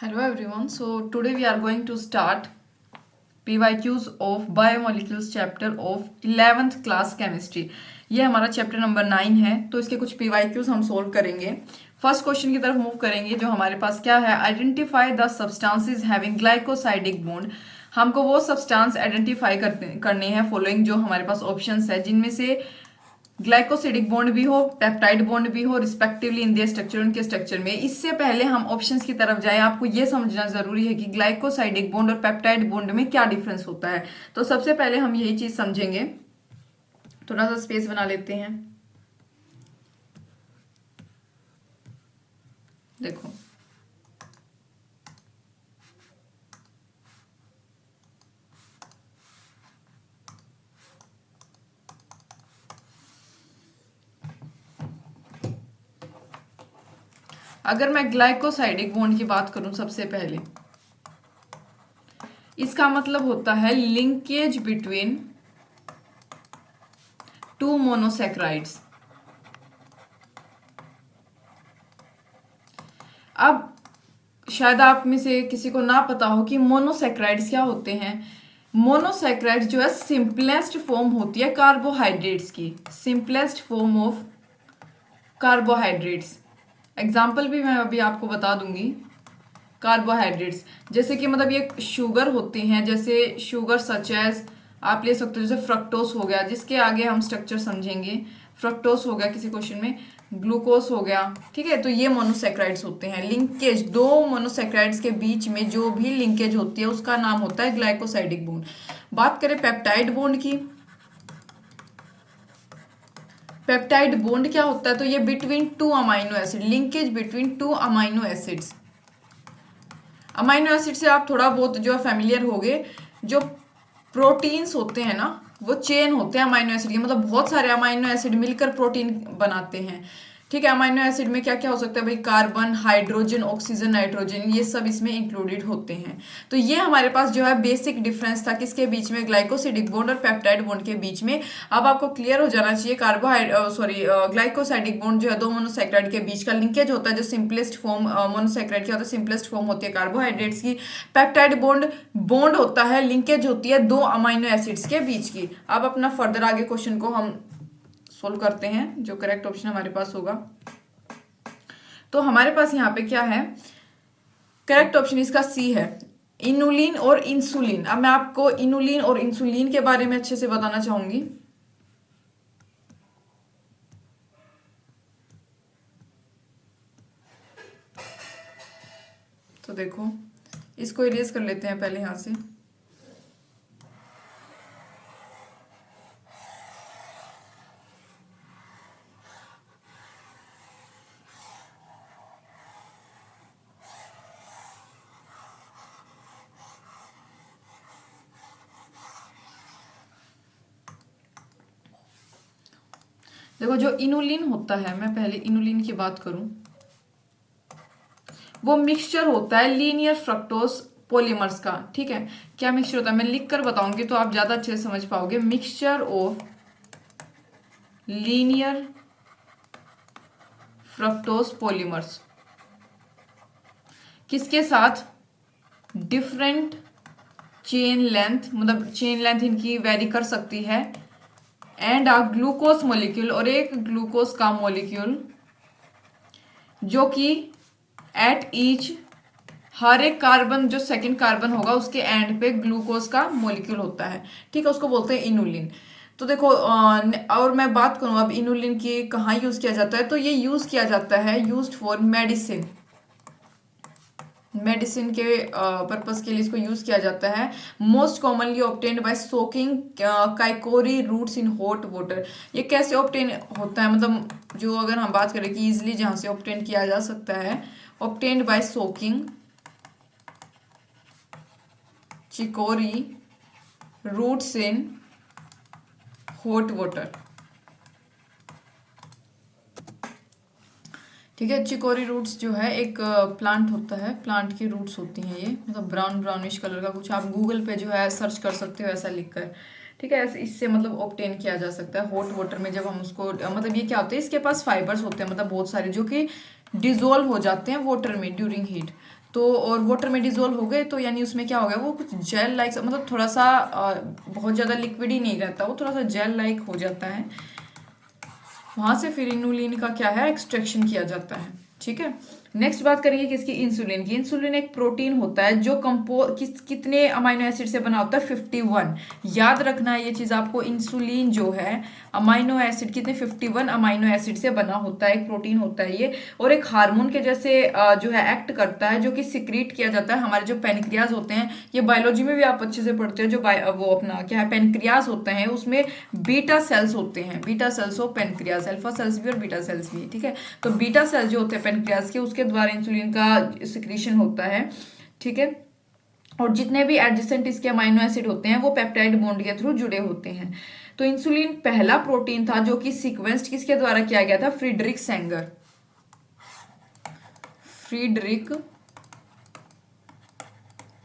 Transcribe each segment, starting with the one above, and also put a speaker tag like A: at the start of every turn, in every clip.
A: Hello everyone. So today we are going to start PYQs of Biomolecules chapter of 11th class chemistry. ये हमारा chapter number 9 है, तो इसके कुछ PYQs हम सोल्व करेंगे। फर्स्ट क्वेश्चन की तरफ मूव करेंगे, जो हमारे पास क्या है, identify the substances having glycosidic bond. हमको वो सब्सटेंस आइडेंटिफाई करने हैं फॉलोइंग, जो हमारे पास ऑप्शंस है, जिनमें से ग्लाइकोसिडिक बॉन्ड भी हो, पेप्टाइड बॉन्ड भी हो, रिस्पेक्टिवली इन दियर स्ट्रक्चर, उनके स्ट्रक्चर में। इससे पहले हम ऑप्शंस की तरफ जाए, आपको ये समझना जरूरी है कि ग्लाइकोसाइडिक बॉन्ड और पेप्टाइड बॉन्ड में क्या डिफरेंस होता है। तो सबसे पहले हम यही चीज समझेंगे। थोड़ा सा स्पेस बना लेते हैं। देखो, अगर मैं ग्लाइकोसाइडिक बॉन्ड की बात करूं, सबसे पहले इसका मतलब होता है लिंकेज बिटवीन टू मोनोसैकेराइड्स। अब शायद आप में से किसी को ना पता हो कि मोनोसैकेराइड्स क्या होते हैं। मोनोसैकेराइड्स जो है सिंपलेस्ट फॉर्म होती है कार्बोहाइड्रेट्स की, simplest form of carbohydrates. Example भी मैं अभी आपको बता दूंगी। कार्बोहाइड्रेट्स जैसे कि मतलब ये शुगर होती हैं, जैसे शुगर सच एज आप ले सकते हो, जैसे फ्रक्टोस हो गया, जिसके आगे हम स्ट्रक्चर समझेंगे। फ्रक्टोस हो गया किसी क्वेश्चन में, ग्लूकोज हो गया, ठीक है। तो ये मोनोसैकेराइड्स होते हैं। लिंकेज, दो मोनोसैकेराइड्स के बीच में जो भी लिंकेज होती है उसका नाम होता है ग्लाइकोसाइडिक बॉन्ड। बात करें पेप्टाइड बॉन्ड की, पेप्टाइड बॉन्ड क्या होता है, तो ये between two amino acid, linkage between two amino acids. Amino acid से आप थोड़ा बहुत जो फैमिलियर होगे, जो प्रोटीन्स होते हैं ना, वो चेन होते हैं अमाइनो एसिड के, मतलब बहुत सारे अमाइनो एसिड मिलकर प्रोटीन बनाते हैं, ठीक है। अमाइनो एसिड में क्या क्या हो सकता है भाई, कार्बन, हाइड्रोजन, ऑक्सीजन, नाइट्रोजन, ये सब इसमें इंक्लूडेड होते हैं। तो ये हमारे पास जो है बेसिक डिफरेंस था किसके बीच में, ग्लाइकोसिडिक बॉन्ड और पेप्टाइड बॉन्ड के बीच में। अब आपको क्लियर हो जाना चाहिए, ग्लाइकोसाइडिक बॉन्ड जो है दो मोनोसैकेराइड के बीच का लिंकेज होता है, जो सिंपलेस्ट फॉर्म मोनोसैकेराइड क्या होता है, सिंपलेस्ट फॉर्म होती है कार्बोहाइड्रेट्स की। पेप्टाइड बॉन्ड बॉन्ड होता है, लिंकेज होती है दो अमाइनो एसिड्स के बीच की। अब अपना फर्दर आगे क्वेश्चन को हम सोल्व करते हैं, जो करेक्ट ऑप्शन हमारे पास होगा। तो हमारे पास यहाँ पे क्या है, करेक्ट ऑप्शन इसका सी है, इनुलिन और इंसुलिन। अब मैं आपको इनुलिन और इंसुलिन के बारे में अच्छे से बताना चाहूंगी। तो देखो, इसको इरेज कर लेते हैं पहले यहां से। देखो, जो इनुलिन होता है, मैं पहले इनुलिन की बात करूं, वो मिक्सचर होता है लीनियर फ्रक्टोज पॉलीमर्स का, ठीक है। क्या मिक्सचर होता है, मैं लिख कर बताऊंगी तो आप ज्यादा अच्छे से समझ पाओगे। Mixture of linear fructose polymers, किसके साथ, डिफरेंट चेन लेंथ, मतलब चेन लेंथ इनकी वेरी कर सकती है, एंड अ ग्लूकोज मॉलिक्यूल, और एक ग्लूकोज का मॉलिक्यूल, जो कि एट ईच, हर एक कार्बन, जो सेकंड कार्बन होगा उसके एंड पे ग्लूकोज का मॉलिक्यूल होता है, ठीक है। उसको बोलते हैं इनुलिन। तो देखो, और मैं बात करूं अब इनुलिन की कहाँ यूज किया जाता है, तो ये यूज किया जाता है, यूज्ड फॉर मेडिसिन, मेडिसिन के पर्पस के लिए इसको यूज किया जाता है। Most commonly obtained by soaking chicory roots in hot water. ये कैसे ऑब्टेन होता है, मतलब जो अगर हम बात करें कि इजिली जहां से ऑब्टेन किया जा सकता है, obtained by soaking chicory roots in hot water, ठीक है। चिकोरी रूट्स जो है एक प्लांट होता है, प्लांट की रूट्स होती हैं ये, मतलब ब्राउन ब्राउनिश कलर का कुछ, आप गूगल पे जो है सर्च कर सकते हो ऐसा लिखकर, ठीक है। इससे मतलब ऑब्टेन किया जा सकता है हॉट वाटर में। जब हम उसको मतलब ये क्या होता है, इसके पास फाइबर्स होते हैं, मतलब बहुत सारे, जो कि डिजोल्व हो जाते हैं वाटर में ड्यूरिंग हीट। तो और वाटर में डिजोल्व हो गए, तो यानी उसमें क्या हो गया, वो कुछ जेल लाइक, मतलब थोड़ा सा बहुत ज़्यादा लिक्विड ही नहीं रहता, वो थोड़ा सा जेल लाइक हो जाता है। वहां से फिर इनुलिन का क्या है, एक्सट्रैक्शन किया जाता है। ठीक है, नेक्स्ट बात करेंगे किसकी, इंसुलिन की। इंसुलिन एक प्रोटीन होता है जो कितने अमाइनो एसिड से बना होता है, 51। याद रखना है ये चीज आपको, इंसुलिन जो है अमाइनो एसिड कितने, 51 अमाइनो एसिड से बना होता है, एक प्रोटीन होता है ये, और एक हार्मोन के जैसे जो है एक्ट करता है, जो कि सिक्रीट किया जाता है। हमारे जो पेनक्रियाज होते हैं, ये बायोलॉजी में भी आप अच्छे से पढ़ते हो, जो वो अपना क्या है, पेनक्रियाज होते हैं, उसमें बीटा सेल्स होते हैं, beta cells of pancreas, alpha cells भी और बीटा सेल्स भी। ठीक है, तो बीटा सेल्स जो होते हैं पेनक्रियाज के, उसके द्वारा इंसुलिन का सिक्रीशन होता है। ठीक है, और जितने भी एडजेसेंट इसके अमाइनो एसिड होते हैं वो पेप्टाइड बॉन्ड के थ्रू जुड़े होते हैं। तो इंसुलिन पहला प्रोटीन था जो कि सीक्वेंस्ड किसके द्वारा किया गया था, फ्रीडरिक सेंगर, फ्रीडरिक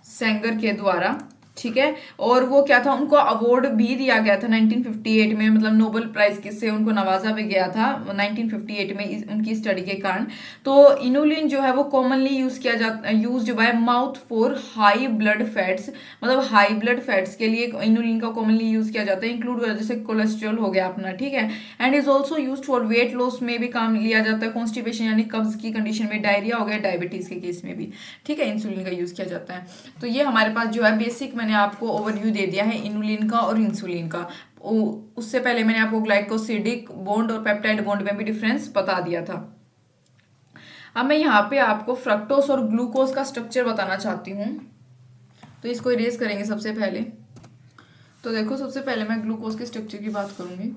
A: सेंगर के द्वारा। ठीक है, और वो क्या था, उनको अवार्ड भी दिया गया था 1958 में, मतलब नोबेल प्राइज किससे उनको नवाजा भी गया था 1958 में उनकी स्टडी के कारण। तो इनुलिन जो है वो commonly use by mouth for high blood fats, मतलब हाई ब्लड फैट्स के लिए इनुलिन का कॉमनली यूज किया जाता है, इंक्लूड जैसे कोलेस्ट्रॉल हो गया अपना। ठीक है, and is also use for weight loss में भी काम लिया जाता है, कॉन्स्टिपेशन यानी कब्ज की कंडीशन में, डायरिया हो गया, डायबिटीज के केस में भी। ठीक है, इंसुलिन का यूज किया जाता है। तो ये हमारे पास जो है बेसिक मैंने आपको ओवरव्यू दे दिया है इनुलिन का और इंसुलिन का। उससे पहले मैंने आपको ग्लाइकोसिडिक बॉन्ड और पेप्टाइड बॉन्ड में भी डिफरेंस बता दिया था। अब मैं यहाँ पे आपको फ्रक्टोज और ग्लूकोज का स्ट्रक्चर बताना चाहती हूँ, तो इसको इरेज करेंगे सबसे पहले। तो देखो, सबसे पहले मैं ग्लूकोज के स्ट्रक्चर की बात करूंगी।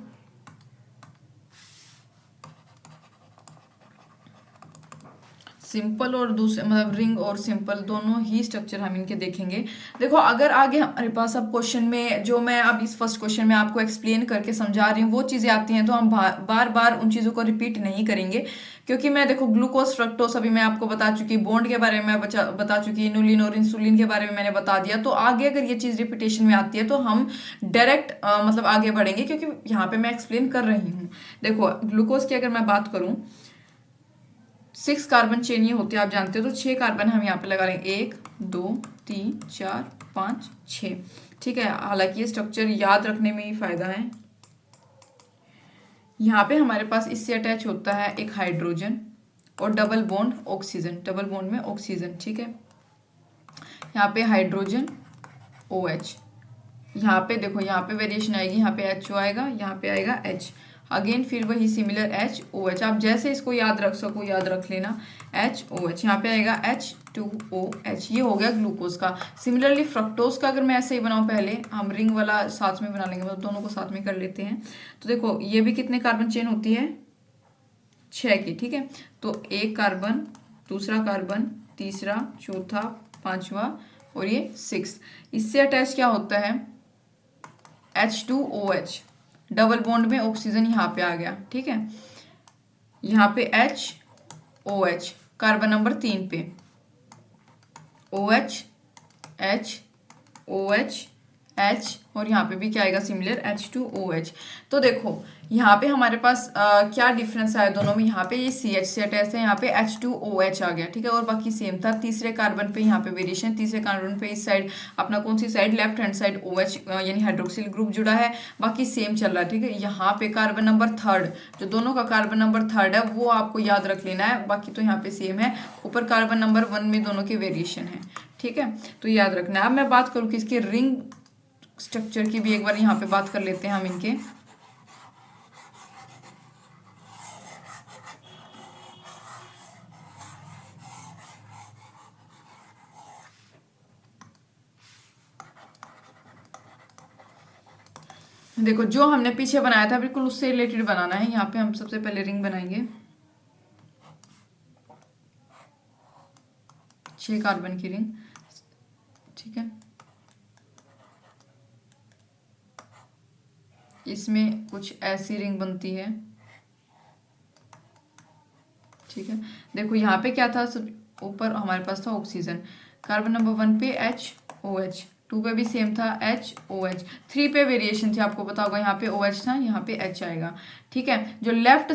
A: सिंपल और दूसरे मतलब रिंग और सिंपल दोनों ही स्ट्रक्चर हम इनके देखेंगे। देखो, अगर आगे हमारे पास अब क्वेश्चन में जो मैं अब इस फर्स्ट क्वेश्चन में आपको एक्सप्लेन करके समझा रही हूँ वो चीज़ें आती हैं, तो हम बार बार उन चीज़ों को रिपीट नहीं करेंगे, क्योंकि मैं देखो ग्लूकोज फ्रक्टोज अभी मैं आपको बता चुकी, बॉन्ड के बारे में बता चुकी, इनुलिन और इंसुलिन के बारे में मैंने बता दिया। तो आगे अगर ये चीज़ रिपीटेशन में आती है तो हम डायरेक्ट मतलब आगे बढ़ेंगे, क्योंकि यहाँ पे मैं एक्सप्लेन कर रही हूँ। देखो, ग्लूकोज की अगर मैं बात करूँ, 6 कार्बन चेन ये होते हैं, आप जानते हो, तो 6 कार्बन हम यहाँ पे लगा लेंगे, 1 2 3 4 5 6। ठीक है, हालांकि ये स्ट्रक्चर याद रखने में ही फायदा है। यहाँ पे हमारे पास इससे अटैच होता है एक हाइड्रोजन और double bond oxygen, double bond में ऑक्सीजन। ठीक है, यहाँ पे हाइड्रोजन OH, यहाँ पे देखो, यहाँ पे वेरिएशन आएगी, यहाँ पे HO आएगा, यहाँ पे आएगा H, अगेन फिर वही सिमिलर HOH। आप जैसे इसको याद रख सको याद रख लेना, HOH, यहाँ पे आएगा H2OH। ये हो गया ग्लूकोज का। सिमिलरली फ्रक्टोज का अगर मैं ऐसे ही बनाऊँ, पहले हम रिंग वाला साथ में बना लेंगे, मतलब दोनों को साथ में कर लेते हैं। तो देखो, ये भी कितने कार्बन चेन होती है, 6 की। ठीक है, तो एक कार्बन, दूसरा कार्बन, तीसरा, चौथा, पांचवा और ये 6। इससे अटैच क्या होता है, H2OH, डबल बॉन्ड में ऑक्सीजन यहाँ पे आ गया। ठीक है, यहाँ पे HOH कार्बन नंबर 3 पे, OH H OH H, और यहाँ पे भी क्या आएगा, सिमिलर H2OH। तो देखो, यहाँ पे हमारे पास क्या डिफरेंस आया दोनों में, यहाँ पे ये CH से अटैच है, यहाँ पे H2OH आ गया। ठीक है, और बाकी सेम था। तीसरे कार्बन पे यहाँ पे वेरिएशन, तीसरे कार्बन पे इस साइड अपना कौन सी side, left hand side OH यानी हाइड्रोक्सिल ग्रुप जुड़ा है, बाकी सेम चल रहा है। ठीक है, यहाँ पे कार्बन नंबर 3, जो दोनों का कार्बन नंबर 3 है वो आपको याद रख लेना है, बाकी तो यहाँ पे सेम है। ऊपर कार्बन नंबर 1 में दोनों के वेरिएशन है। ठीक है, तो याद रखना है। अब मैं बात करूँ कि इसके रिंग स्ट्रक्चर की भी एक बार यहाँ पे बात कर लेते हैं हम इनके। देखो, जो हमने पीछे बनाया था बिल्कुल उससे रिलेटेड बनाना है। यहाँ पे हम सबसे पहले रिंग बनाएंगे, 6 कार्बन की रिंग। ठीक है, इसमें कुछ ऐसी रिंग बनती है। ठीक है, देखो यहाँ पे क्या था, ऊपर हमारे पास था ऑक्सीजन, कार्बन नंबर 1 पे HOH, 2 पे भी सेम था HOH, 3 पे वेरिएशन थी, आपको पता होगा यहाँ पे OH था, यहाँ पे H आएगा। ठीक है, जो लेफ्ट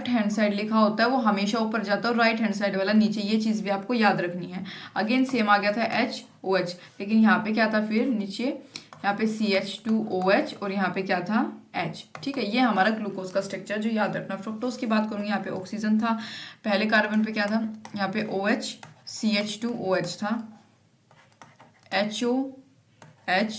A: हैंड साइड लिखा होता है वो हमेशा ऊपर जाता है और राइट हैंड साइड वाला नीचे, ये चीज़ भी आपको याद रखनी है। अगेन सेम आ गया था HOH, लेकिन यहाँ पे क्या था फिर नीचे, यहाँ पे CH2OH और यहाँ पे क्या था H। ठीक है, ये हमारा ग्लूकोज का स्ट्रक्चर जो याद रखना। फ्रुक्टोज की बात करूँगी, यहाँ पे ऑक्सीजन था, पहले कार्बन पे क्या था, यहाँ पे OH, CH2OH था, HOH,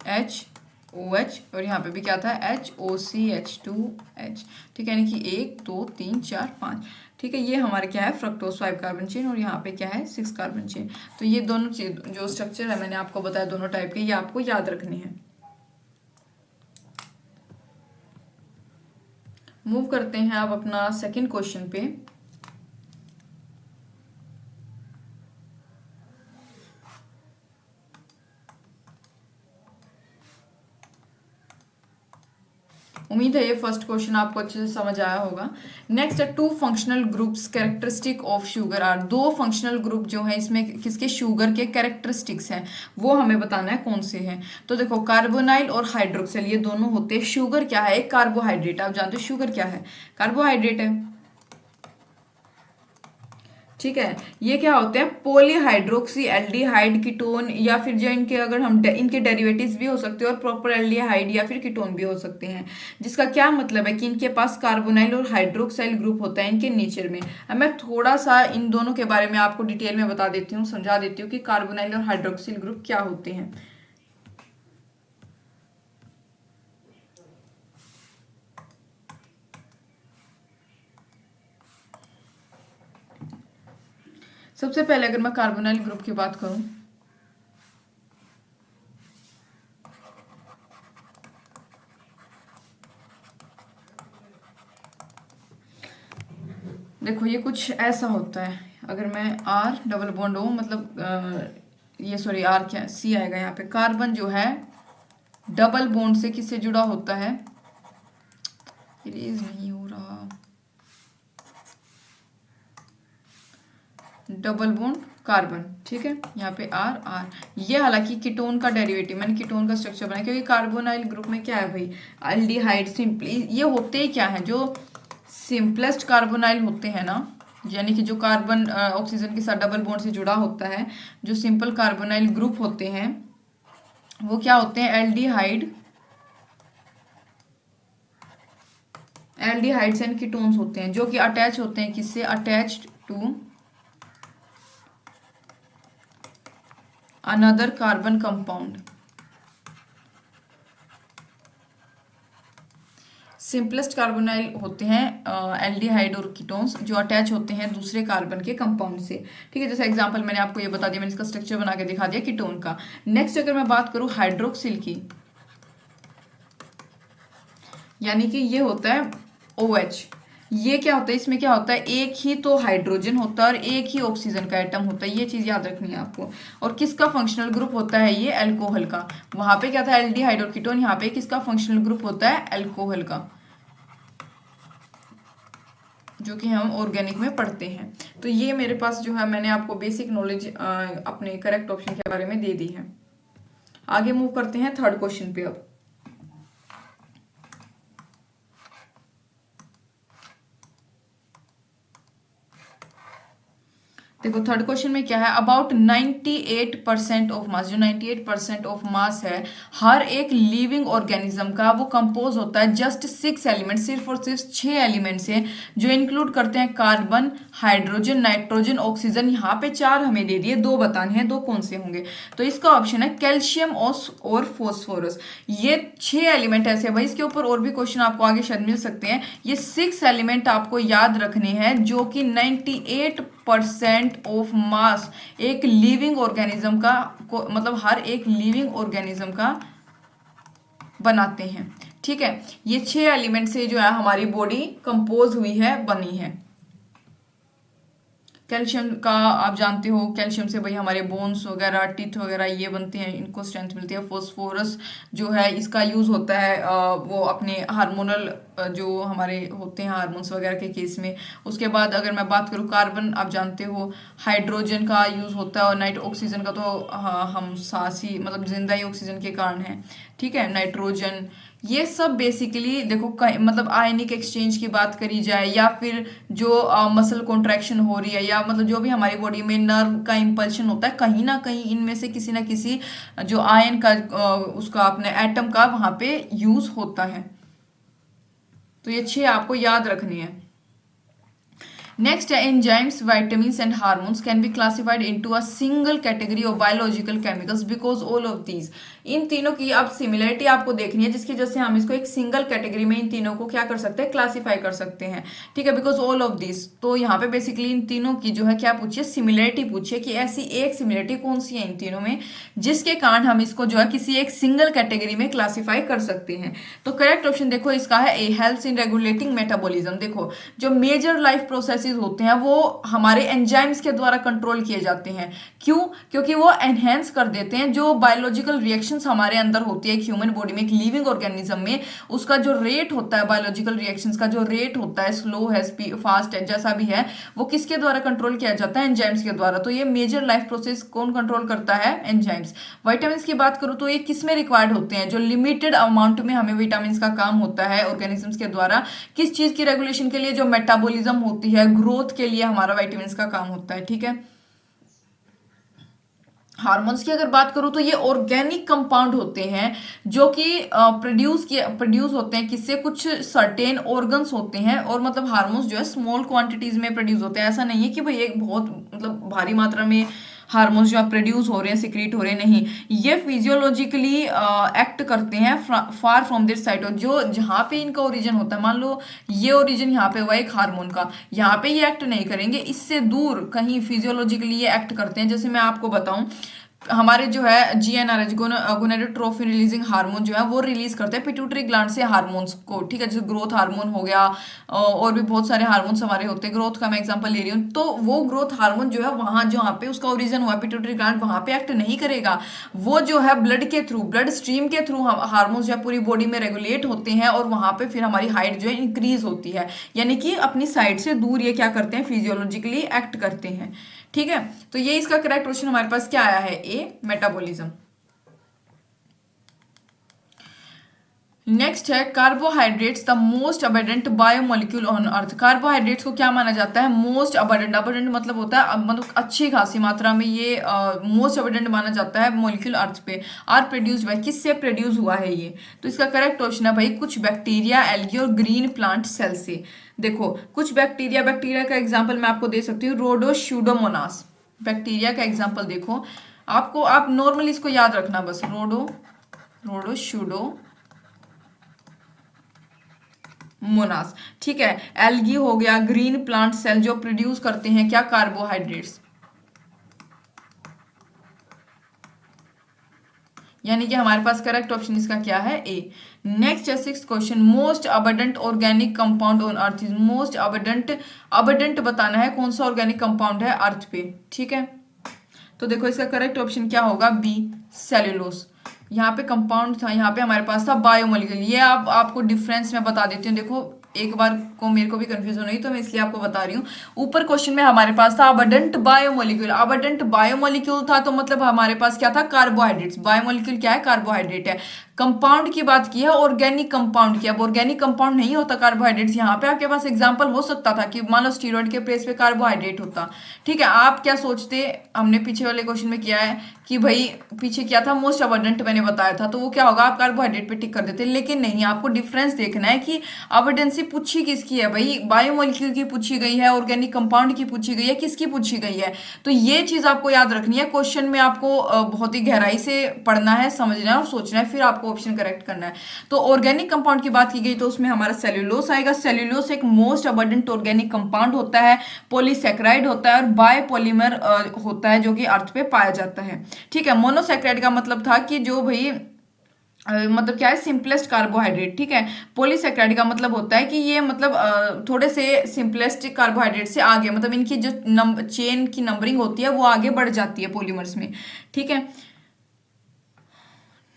A: HOH और यहाँ पे भी क्या था HOCH2H। ठीक है, यानी कि 1 2 3 4 5। ठीक है, ये हमारे क्या है फ्रक्टोज 5 कार्बन चेन और यहाँ पे क्या है 6 कार्बन चेन। तो ये दोनों चीज जो स्ट्रक्चर है मैंने आपको बताया दोनों टाइप के, ये आपको याद रखनी है। मूव करते हैं आप अपना सेकंड क्वेश्चन पे। उम्मीद है ये फर्स्ट क्वेश्चन आपको अच्छे से समझ आया होगा। नेक्स्ट है 2 functional groups characteristic of sugar are. 2 functional group जो है इसमें किसके शुगर के कैरेक्टरिस्टिक्स हैं वो हमें बताना है कौन से हैं। तो देखो कार्बोनाइल और हाइड्रोक्सिल ये दोनों होते हैं। शुगर क्या है, एक कार्बोहाइड्रेट। आप जानते हो शुगर क्या है, कार्बोहाइड्रेट है। ठीक है, ये क्या होते हैं पॉलीहाइड्रोक्सी एल्डिहाइड कीटोन, या फिर जो इनके अगर हम इनके डेरिवेटिव्स भी हो सकते हैं और प्रॉपर एल्डिहाइड या फिर कीटोन भी हो सकते हैं। जिसका क्या मतलब है कि इनके पास कार्बोनाइल और हाइड्रोक्साइल ग्रुप होता है इनके नेचर में। अब मैं थोड़ा सा इन दोनों के बारे में आपको डिटेल में बता देती हूँ, समझा देती हूँ कि कार्बोनाइल और हाइड्रोक्सिल ग्रुप क्या होते हैं। सबसे पहले अगर मैं कार्बोनाइल ग्रुप की बात करूं, देखो ये कुछ ऐसा होता है। अगर मैं R डबल बॉन्ड हो, मतलब ये सॉरी R क्या C आएगा यहाँ पे। कार्बन जो है डबल बॉन्ड से किससे जुड़ा होता है, इरेज नहीं हो रहा, डबल बॉन्ड कार्बन। ठीक है, यहाँ पे R ये हालांकि कीटोन का डेरिवेटिव, मैंने कीटोन का स्ट्रक्चर बनाया क्योंकि कार्बोनाइल ग्रुप में क्या है भाई, एल्डिहाइड सिंपली ये होते ही क्या है, जो सिंपलेस्ट कार्बोनाइल होते हैं ना, यानी कि जो कार्बन ऑक्सीजन के साथ डबल बॉन्ड से जुड़ा होता है, जो सिंपल कार्बोनाइल ग्रुप होते हैं वो क्या होते हैं, एल्डिहाइड्स एंड कीटोन्स होते हैं, जो कि अटैच होते हैं किससे, attached to another carbon compound. Simplest carbonyl होते हैं एल्डिहाइड और कीटोन्स जो अटैच होते हैं दूसरे कार्बन के कंपाउंड से। ठीक है, जैसे एग्जांपल मैंने आपको ये बता दिया, मैंने इसका स्ट्रक्चर बना के दिखा दिया कीटोन का। नेक्स्ट अगर मैं बात करूं हाइड्रोक्सिल की, यानी कि ये होता है OH। ये क्या होता है, इसमें क्या होता है, एक ही तो हाइड्रोजन होता है और एक ही ऑक्सीजन का एटम होता है, ये चीज याद रखनी है आपको। और किसका फंक्शनल ग्रुप होता है, ये अल्कोहल का। वहां पे क्या था एल्डिहाइड और कीटोन, यहाँ पे किसका फंक्शनल ग्रुप होता है, अल्कोहल का, जो कि हम ऑर्गेनिक में पढ़ते हैं। तो ये मेरे पास जो है मैंने आपको बेसिक नॉलेज अपने करेक्ट ऑप्शन के बारे में दे दी है। आगे मूव करते हैं थर्ड क्वेश्चन पे। अब देखो थर्ड क्वेश्चन में क्या है, अबाउट 98% ऑफ मास, जो 98% ऑफ मास है हर एक लिविंग ऑर्गेनिज्म का, वो कंपोज होता है जस्ट 6 एलिमेंट, सिर्फ और सिर्फ 6 एलिमेंट से, जो इंक्लूड करते हैं कार्बन, हाइड्रोजन, नाइट्रोजन, ऑक्सीजन। यहाँ पे 4 हमें दे दिए, 2 बताने हैं, 2 कौन से होंगे। तो इसका ऑप्शन है कैल्शियम और फोस्फोरस। ये 6 एलिमेंट ऐसे भाई, इसके ऊपर और भी क्वेश्चन आपको आगे शायद मिल सकते हैं। ये 6 एलिमेंट आपको याद रखने हैं जो कि 98% ऑफ मास एक लिविंग ऑर्गेनिज्म का मतलब हर एक लिविंग ऑर्गेनिज्म का बनाते हैं। ठीक है, ये 6 एलिमेंट से जो है हमारी बॉडी कंपोज हुई है, बनी है। कैल्शियम का आप जानते हो, कैल्शियम से भाई हमारे बोन्स वगैरह, टीथ वगैरह ये बनते हैं, इनको स्ट्रेंथ मिलती है। फोस्फोरस जो है इसका यूज होता है वो अपने हार्मोनल जो हमारे होते हैं हार्मोन्स वगैरह के केस में। उसके बाद अगर मैं बात करूँ कार्बन, आप जानते हो हाइड्रोजन का यूज़ होता है, और नाइट ऑक्सीजन का तो हम सांस ही मतलब जिंदा ही ऑक्सीजन के कारण है, ठीक है। नाइट्रोजन, ये सब बेसिकली देखो मतलब आयनिक एक्सचेंज की बात करी जाए, या फिर जो मसल कॉन्ट्रैक्शन हो रही है, या मतलब जो भी हमारी बॉडी में नर्व का इम्पल्शन होता है, कहीं ना कहीं इनमें से किसी ना किसी जो आयन का उसका अपने एटम का वहां पे यूज होता है। तो ये 6 आपको याद रखनी है। नेक्स्ट है enzymes, vitamins and hormones can be classified into a single category of biological chemicals because all of these. इन तीनों की अब सिमिलरिटी आपको देखनी है, जिसकी वजह से हम इसको एक सिंगल कैटेगरी में इन तीनों को क्या कर सकते हैं, क्लासीफाई कर सकते हैं, ठीक है। बिकॉज ऑल ऑफ दिस, तो यहाँ पे बेसिकली इन तीनों की जो है क्या पूछिए, सिमिलरिटी पूछिए कि ऐसी एक सिमिलरिटी कौन सी है इन तीनों में जिसके कारण हम इसको जो है किसी एक सिंगल कैटेगरी में क्लासीफाई कर सकते हैं। तो करेक्ट ऑप्शन देखो इसका है ए, हेल्प्स इन रेगुलेटिंग मेटाबॉलिज्म। देखो जो मेजर लाइफ प्रोसेसेस होते हैं वो हमारे एंजाइम्स के द्वारा कंट्रोल किए जाते हैं। क्यों? क्योंकि वो एनहेंस कर देते हैं जो बायोलॉजिकल रिएक्शंस हमारे अंदर होती है एक ह्यूमन बॉडी में, एक लिविंग ऑर्गेनिज्म में, उसका जो रेट होता है बायोलॉजिकल रिएक्शंस का, जो रेट होता है, स्लो है, फास्ट है, जैसा भी है, वो किसके द्वारा कंट्रोल किया जाता है, एंजाइम्स के द्वारा। तो ये मेजर लाइफ प्रोसेस कौन कंट्रोल करता है, एंजाइम्स। विटामिन की बात करूं तो ये किसमें रिक्वायर्ड होते हैं, जो लिमिटेड अमाउंट में हमें विटामिन का काम होता है ऑर्गेनिजम्स के द्वारा, किस चीज की रेगुलेशन के लिए, जो मेटाबॉलिज्म होती है, ग्रोथ के लिए हमारा विटामिन का काम होता है, ठीक है। हार्मोन्स की अगर बात करूं तो ये ऑर्गेनिक कंपाउंड होते हैं जो कि प्रोड्यूस होते हैं किससे, कुछ सर्टेन ऑर्गन्स होते हैं, और मतलब हार्मोन्स जो है स्मॉल क्वांटिटीज में प्रोड्यूस होते हैं। ऐसा नहीं है कि भाई एक बहुत मतलब भारी मात्रा में हार्मोन्स जो प्रोड्यूस हो रहे हैं, सिक्रीट हो रहे हैं, नहीं, ये फिजियोलॉजिकली एक्ट करते हैं फार फ्रॉम दिस साइट, और जो जहाँ पे इनका ओरिजिन होता है, मान लो ये ओरिजिन यहाँ पे हुआ एक हार्मोन का, यहाँ पे ये एक्ट नहीं करेंगे, इससे दूर कहीं फिजियोलॉजिकली ये एक्ट करते हैं। जैसे मैं आपको बताऊं, हमारे जो है जीएनआरएच, गोनेडोट्रोफिन रिलीजिंग हार्मोन जो है वो रिलीज करते हैं पिट्यूटरी ग्लैंड से हार्मोन्स को, ठीक है। जैसे ग्रोथ हार्मोन हो गया, और भी बहुत सारे हार्मोन्स हमारे होते हैं, ग्रोथ का मैं एग्जांपल ले रही हूँ। तो वो ग्रोथ हार्मोन जो है वहां जहाँ पे उसका ओरिजिन हुआ पिट्यूटरी ग्लैंड, वहां पे एक्ट नहीं करेगा। वो जो है ब्लड के थ्रू, ब्लड स्ट्रीम के थ्रू हार्मोन्स जो है पूरी बॉडी में रेगुलेट होते हैं, और वहां पे फिर हमारी हाइट जो है इंक्रीज होती है, यानी कि अपनी साइड से दूर ये क्या करते हैं, फिजियोलॉजिकली एक्ट करते हैं, ठीक है। तो ये इसका करेक्ट क्वेश्चन हमारे पास क्या आया है, ए, मेटाबॉलिज्म। नेक्स्ट है carbohydrates the most abundant biomolecule on earth. Carbohydrates को क्या माना जाता है, मोस्ट अबंडेंट। अबंडेंट मतलब होता है मतलब अच्छी खासी मात्रा में, ये मोस्ट अबंडेंट माना जाता है मॉलिक्यूल अर्थ पे। आर प्रोड्यूस्ड बाय, किससे प्रोड्यूस हुआ है ये, तो इसका करेक्ट ऑप्शन है भाई कुछ बैक्टीरिया, एल्गी और ग्रीन प्लांट सेल से। देखो कुछ बैक्टीरिया का एग्जाम्पल मैं आपको दे सकती हूँ, रोडोस्यूडोमोनास बैक्टीरिया का एग्जाम्पल देखो आपको, आप नॉर्मली इसको याद रखना बस, रोडोस्यूडो मोनास, ठीक है। एल्गी हो गया, ग्रीन प्लांट सेल जो प्रोड्यूस करते हैं क्या, कार्बोहाइड्रेट्स, यानी कि हमारे पास करेक्ट ऑप्शन इसका क्या है, ए। नेक्स्ट है 6th question, most abundant organic compound on earth is. Most abundant बताना है कौन सा ऑर्गेनिक कंपाउंड है अर्थ पे, ठीक है। तो देखो इसका करेक्ट ऑप्शन क्या होगा, बी, सेल्यूलोस। यहाँ पे कंपाउंड था, यहाँ पे हमारे पास था बायोमोलिक्यूल। ये आपको डिफरेंस में बता देती हूँ। देखो एक बार को मेरे को भी कंफ्यूजन हुई तो मैं इसलिए आपको बता रही हूँ। ऊपर क्वेश्चन में हमारे पास था अबंडेंट बायोमोलिक्यूल, अबंडेंट बायोमोलिक्यूल था तो मतलब हमारे पास क्या था, कार्बोहाइड्रेट्स। बायोमोलिक्यूल क्या है, कार्बोहाइड्रेट है। कंपाउंड की बात की है, ऑर्गेनिक कंपाउंड की। अब ऑर्गेनिक कंपाउंड नहीं होता कार्बोहाइड्रेट्स। यहाँ पे आपके पास एग्जांपल हो सकता था कि मान लो स्टीरॉइड के प्लेस पे कार्बोहाइड्रेट होता, ठीक है। आप क्या सोचते, हमने पीछे वाले क्वेश्चन में किया है कि भाई पीछे क्या था, मोस्ट अबंडेंट मैंने बताया था, तो वो क्या होगा, आप कार्बोहाइड्रेट पे टिक कर देते। लेकिन नहीं, आपको डिफरेंस देखना है कि अबंडेंसी पूछी किसकी है भाई, बायोमोलिक्यूल की पूछी गई है, ऑर्गेनिक कंपाउंड की पूछी गई है, किसकी पूछी गई है। तो ये चीज आपको याद रखनी है। क्वेश्चन में आपको बहुत ही गहराई से पढ़ना है, समझना है और सोचना है, फिर आपको ऑप्शन करेक्ट करना है। तो ऑर्गेनिक कंपाउंड की बात की गई तो उसमें हमारा सेल्यूलोस आएगा। सेल्यूलोस एक मोस्ट अबंडेंट ऑर्गेनिक कंपाउंड होता है, पॉलीसेक्राइड होता है और बायोपॉलीमर होता है जो कि अर्थ पे पाया जाता है, ठीक है। मोनोसेक्राइड का मतलब था कि जो भाई मतलब क्या है, सिंपलेस्ट कार्बोहाइड्रेट, ठीक है। पॉलीसेक्राइड का मतलब होता है कि ये मतलब थोड़े से सिंपलेस्ट कार्बोहाइड्रेट से आगे, मतलब इनकी जो चेन की नंबरिंग होती है वो आगे बढ़ जाती है पॉलीमर्स में, ठीक है।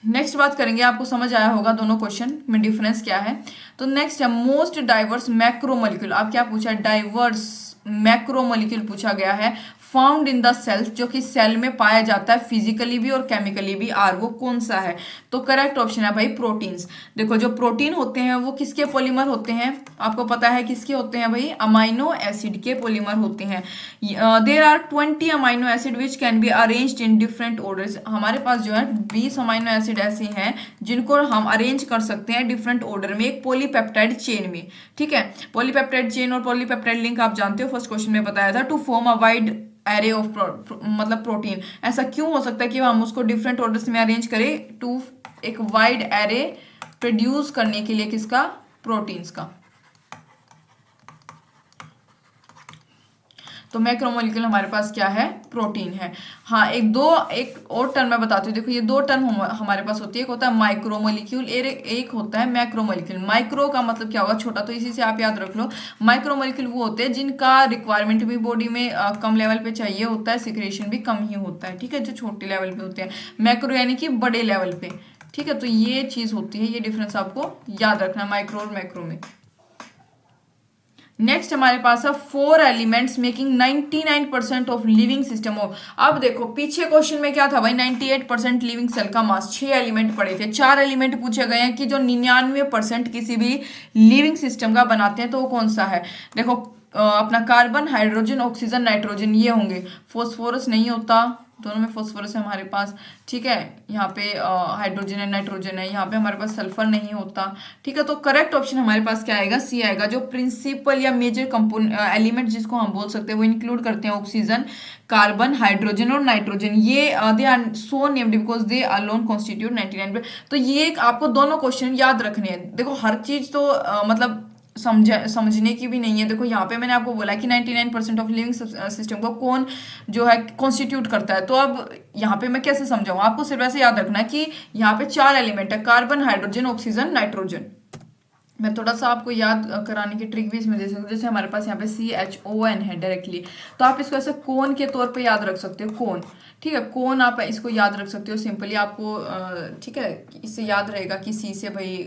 A: नेक्स्ट बात करेंगे, आपको समझ आया होगा दोनों क्वेश्चन में डिफरेंस क्या है। तो नेक्स्ट है मोस्ट डाइवर्स मैक्रोमोलिक्यूल। आप क्या पूछा है, डाइवर्स मैक्रोमोलिक्यूल पूछा गया है, फाउंड इन द सेल्स, जो कि सेल में पाया जाता है फिजिकली भी और केमिकली भी। आर वो कौन सा है, तो करेक्ट ऑप्शन है भाई प्रोटीन्स। देखो जो प्रोटीन होते हैं वो किसके पॉलीमर होते हैं, आपको पता है किसके होते हैं भाई, अमाइनो एसिड के पॉलीमर होते हैं। There are 20 amino acid which can be arranged in different orders. हमारे पास जो है 20 अमाइनो एसिड ऐसे हैं जिनको हम अरेंज कर सकते हैं डिफरेंट ऑर्डर में एक पॉलीपेप्टाइड चेन में। ठीक है, पॉलीपेप्टाइड चेन और पॉलीपेप्टाइड लिंक आप जानते हो, फर्स्ट क्वेश्चन में बताया था, to form a wide array of मतलब प्रोटीन। ऐसा क्यों हो सकता है कि हम उसको डिफरेंट ऑर्डर्स में अरेंज करें, टू एक वाइड एरे प्रोड्यूस करने के लिए, किसका, प्रोटीन्स का। तो मैक्रोमोलिक्यूल हमारे पास क्या है, प्रोटीन है। हाँ, एक और टर्म मैं बताती हूँ। देखो ये दो टर्म हमारे पास होती है, एक होता है माइक्रोमोलिक्यूल, एक होता है मैक्रोमोलिक्यूल। माइक्रो का मतलब क्या होगा, छोटा, तो इसी से आप याद रख लो। माइक्रोमोलिक्यूल वो होते हैं जिनका रिक्वायरमेंट भी बॉडी में कम लेवल पे चाहिए होता है, सिक्रेशन भी कम ही होता है। ठीक है, जो छोटे लेवल पे होते हैं। मैक्रो यानी कि बड़े लेवल पे। ठीक है, तो ये चीज होती है, ये डिफरेंस आपको याद रखना माइक्रो और मैक्रो में। नेक्स्ट हमारे पास है 4 elements making 99% of living system of. अब देखो पीछे क्वेश्चन में क्या था भाई, 98% लिविंग सेल का मास, 6 एलिमेंट पड़े थे, 4 एलिमेंट पूछे गए हैं कि जो 99% किसी भी लिविंग सिस्टम का बनाते हैं, तो वो कौन सा है। देखो अपना कार्बन, हाइड्रोजन, ऑक्सीजन, नाइट्रोजन, ये होंगे। फॉस्फोरस नहीं होता, दोनों में फॉस्फोरस है हमारे पास। ठीक है, यहाँ पे हाइड्रोजन है, नाइट्रोजन है, यहाँ पे हमारे पास सल्फर नहीं होता। ठीक है, तो करेक्ट ऑप्शन हमारे पास क्या आएगा, सी आएगा। जो प्रिंसिपल या मेजर कंपोनेंट एलिमेंट जिसको हम बोल सकते हैं वो इंक्लूड करते हैं ऑक्सीजन, कार्बन, हाइड्रोजन और नाइट्रोजन। ये they are so named because they alone constitute 99। तो ये आपको दोनों क्वेश्चन याद रखने हैं। देखो हर चीज तो मतलब समझने की भी नहीं है। देखो यहाँ पे मैंने आपको बोला कि 99% ऑफ लिविंग सिस्टम को कौन जो है कॉन्स्टिट्यूट करता है, तो अब यहाँ पे मैं कैसे समझाऊँ, आपको सिर्फ ऐसे याद रखना है कि यहाँ पे 4 एलिमेंट है, कार्बन, हाइड्रोजन, ऑक्सीजन, नाइट्रोजन। मैं थोड़ा सा आपको याद कराने की ट्रिक भी इसमें दे सकती हूँ। जैसे हमारे पास यहाँ पे CHON है डायरेक्टली, तो आप इसको ऐसे कोन के तौर पे याद रख सकते हो, कोन। ठीक है, कोन आप इसको याद रख सकते हो सिंपली आपको। ठीक है, इससे याद रहेगा कि C से भाई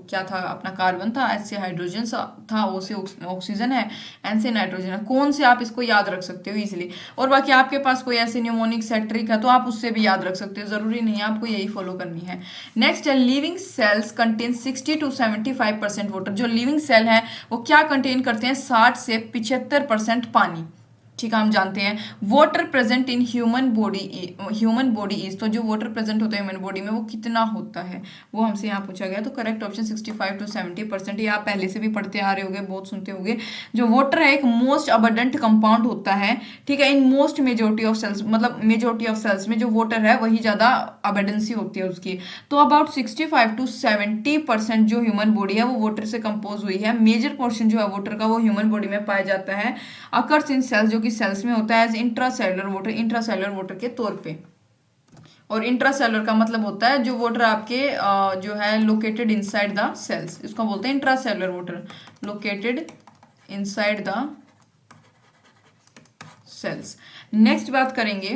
A: क्या था, अपना कार्बन था, एच से हाइड्रोजन था, O से ऑक्सीजन है, N से नाइट्रोजन है। कौन से आप इसको याद रख सकते हो इजीली। और बाकी आपके पास कोई ऐसे न्यूमोनिक सेट ट्रिक है तो आप उससे भी याद रख सकते हो, जरूरी नहीं है आपको यही फॉलो करनी है। नेक्स्ट है living cells contain 60 to 75% water. जो लिविंग सेल है वो क्या कंटेन करते हैं, 60 से 75% पानी। ठीक है, हम जानते हैं water present in human body is, तो जो वाटर प्रेजेंट होता है ह्यूमन बॉडी में वो कितना होता है, वो हमसे यहाँ पूछा गया। तो करेक्ट ऑप्शन 65 to 70%। ये आप पहले से भी पढ़ते आ रहे होगे, बहुत सुनते होगे। जो वाटर है एक मोस्ट अबंडेंट कंपाउंड होता है। ठीक है, in most majority of cells, मतलब मेजोरिटी ऑफ सेल्स में जो वाटर है वही ज्यादा अबंडेंसी होती है उसकी। तो अबाउट 65 to 70% जो ह्यूमन बॉडी है वो वाटर से कंपोज हुई है। मेजर पोर्शन जो है वाटर का वो ह्यूमन बॉडी में पाया जाता है, अकर्स इन सेल्स, जो सेल्स में होता है as intracellular water, intracellular water के तौर पे। और इंट्रासेलुलर का मतलब होता है जो वाटर आपके जो है लोकेटेड इनसाइड द सेल्स, इसको बोलते हैं intracellular water, located inside the cells. Next बात करेंगे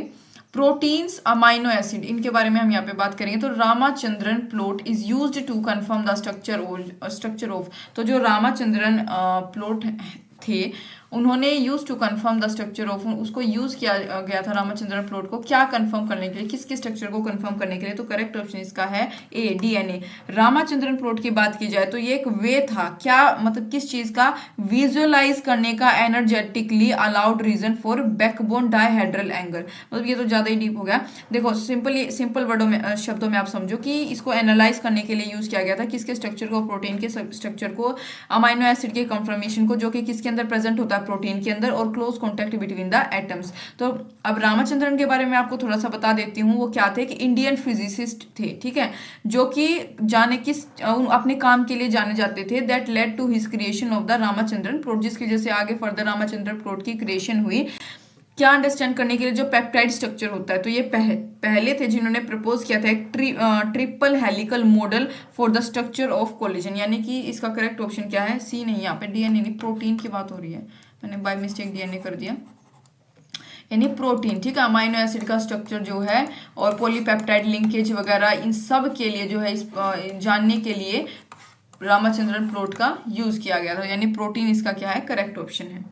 A: प्रोटीन्स, अमाइनो एसिड, इनके बारे में हम यहाँ पे बात करेंगे। तो Ramachandran plot is used to confirm the structure of, तो जो रामाचंद्रन प्लॉट थे उन्होंने use to confirm the structure of, उसको यूज किया गया था रामाचंद्रन प्लॉट को क्या कंफर्म करने के लिए, किसके स्ट्रक्चर को कंफर्म करने के लिए। तो करेक्ट ऑप्शन इसका है ए, DNA। रामाचंद्रन प्लॉट की बात की जाए तो ये एक वे था, क्या मतलब किस चीज का, विजुअलाइज करने का, energetically allowed reason for backbone dihedral angle. मतलब ये तो ज्यादा ही डीप हो गया। देखो सिंपल वर्डों में, शब्दों में आप समझो कि इसको एनालाइज करने के लिए यूज किया गया था, किसके स्ट्रक्चर को, प्रोटीन के स्ट्रक्चर को, अमाइनो एसिड के कंफर्मेशन को, जो कि किसके अंदर प्रेजेंट होता है, प्रोटीन के अंदर, और close contact between the atoms. तो अब रामाचंद्रन के बारे में आपको थोड़ा सा बता देती हूँ। वो क्या थे कि इंडियन फिजिसिस्ट थे। ठीक है, जो कि अपने काम के लिए जाने जाते थे। That led to his creation of the Ramachandran plot, जिसकी वजह से आगे फर्दर रामाचंद्रन प्लॉट की क्रिएशन हुई। क्या अंडरस्टैंड करने के लिए, जो पेप्टाइड स्ट्रक्चर होता है, तो ये पहले थे जिन्होंने प्रपोज किया था एक triple helical model for the structure of collision. यानी कि इसका करेक्ट ऑप्शन क्या है, सी नहीं, यहाँ पे DNA नहीं, प्रोटीन की बात हो रही है, मैंने बाय मिस्टेक DNA कर दिया। यानी प्रोटीन, ठीक है। अमाइनो एसिड का स्ट्रक्चर जो है और पॉलीपेप्टाइड लिंकेज वगैरह इन सब के लिए जो है इस जानने के लिए रामाचंद्रन प्लॉट का यूज किया गया था, यानी प्रोटीन इसका क्या है, करेक्ट ऑप्शन है।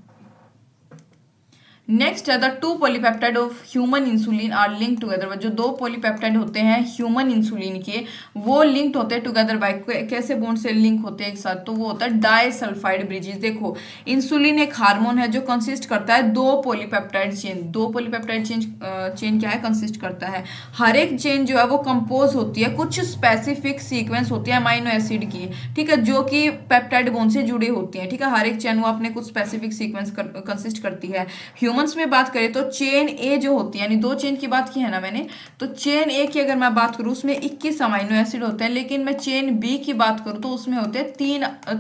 A: नेक्स्ट है the two polypeptide of human insulin are link together. जो दो पॉलीपेप्टाइड होते हैं ह्यूमन इंसुलिन के, वो लिंक्ड होते हैं टुगेदर बाय, कैसे बॉन्ड से लिंक होते हैं एक साथ, तो वो होता है डाइसल्फाइड ब्रिजेस। देखो इंसुलिन एक हार्मोन है जो कंसिस्ट करता है दो पॉलीपेप्टाइड चेन, दो पॉलीपेप्टाइड चेन क्या है, कंसिस्ट करता है। हर एक चेन जो है वो कंपोज होती है कुछ स्पेसिफिक सीक्वेंस होती है अमाइनो एसिड की, ठीक है, जो कि पेप्टाइड बॉन्ड से जुड़ी होती है, ठीक है। हर एक चेन वो अपने कुछ स्पेसिफिक सीक्वेंस कंसिस्ट करती है। ह्यूमंस में बात करें तो चेन ए जो होती है, यानी दो चेन की बात की है ना मैंने, तो चेन ए की अगर मैं बात करूं उसमें 21 अमाइनो एसिड होते हैं, लेकिन मैं चेन बी की बात करूं तो उसमें होते हैं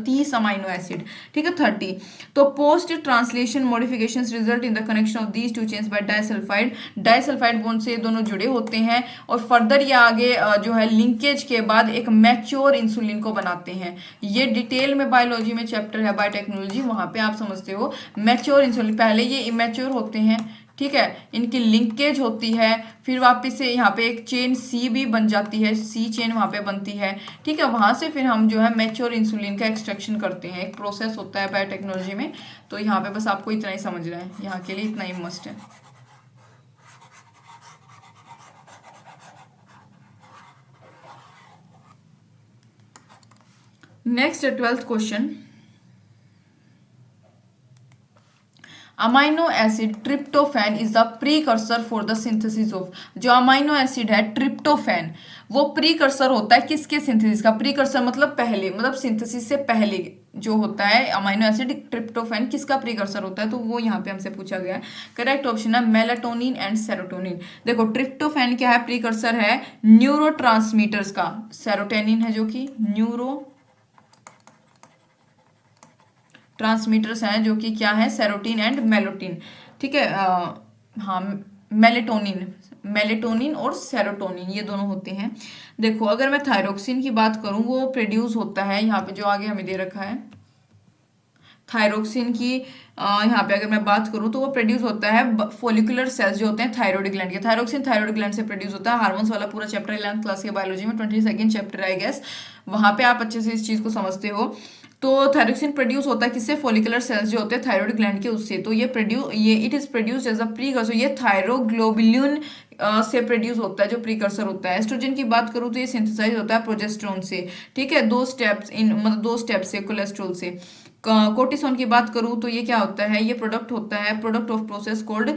A: 30 अमाइनो एसिड, ठीक है, 30। तो post translation modification result in the connection of these two chains by disulphide, disulphide bond से ये दोनों जुड़े होते हैं और फर्दर ये आगे जो है लिंकेज के बाद एक मैच्योर इंसुलिन को बनाते हैं। ये डिटेल में बायोलॉजी में चैप्टर है बायोटेक्नोलॉजी, वहां पे आप समझते हो मैच्योर इंसुलिन, पहले ये इमेच्योर होते हैं, ठीक है, इनकी लिंकेज होती है, फिर वापस से यहाँ पे एक चेन सी भी बन जाती है, सी चेन वहां पे बनती है, ठीक है, वहां से फिर हम जो है मैच्योर इंसुलिन का एक्सट्रैक्शन करते हैं, एक प्रोसेस होता है बायोटेक्नोलॉजी में। तो यहाँ पे बस आपको इतना ही समझना है, यहाँ के लिए इतना ही मस्ट है। Next 12th question, amino acid tryptophan is the precursor for the synthesis of. जो अमाइनो एसिड है ट्रिप्टोफैन, वो प्रीकर्सर होता है किसके सिंथेसिस का, प्रीकर्सर मतलब पहले, मतलब सिंथेसिस से पहले जो होता है अमाइनो एसिड ट्रिप्टोफैन किसका प्रीकर्सर होता है, तो वो यहाँ पे हमसे पूछा गया है। करेक्ट ऑप्शन है मेलाटोनिन एंड सेरोटोनिन। देखो ट्रिप्टोफैन क्या है, प्रीकर्सर है न्यूरोट्रांसमीटर्स का, सेरोटोनिन है जो कि न्यूरो ट्रांसमीटर्स हैं जो कि क्या है, सेरोटिन एंड मेलोटिन, ठीक है, हाँ मेलेटोनिन और सेरोटोनिन ये दोनों होते हैं। देखो अगर मैं थायरोक्सिन की बात करूं, वो प्रोड्यूस होता है यहाँ पे जो आगे हमें दे रखा है, थायरोक्सिन की यहाँ पे अगर मैं बात करूं तो वो प्रोड्यूस होता है फोलिकुलर सेल्स जो होते हैं थायरॉइड ग्लैंड के। थायरोक्सिन थायरॉइड ग्लैंड से प्रोड्यूस होता है। हार्मोन्स वाला पूरा चैप्टर 11th क्लास के बायोलॉजी में 22nd चैप्टर आई गेस, वहां पे आप अच्छे से इस चीज को समझते हो। तो थायरोक्सिन प्रोड्यूस होता है किससे, फोलिकुलर सेल्स जो होते हैं थायरॉइड ग्लैंड के उससे। तो ये it is produced as a precursor, ये थायरोग्लोबुलिन से प्रोड्यूस होता है जो प्रीकर्सर होता है। एस्ट्रोजन की बात करूं तो ये सिंथेसाइज होता है प्रोजेस्टेरोन से, ठीक है, दो स्टेप से, कोलेस्ट्रॉल से। कोर्टिसोन की बात करूं तो ये क्या होता है, ये प्रोडक्ट होता है, product of process called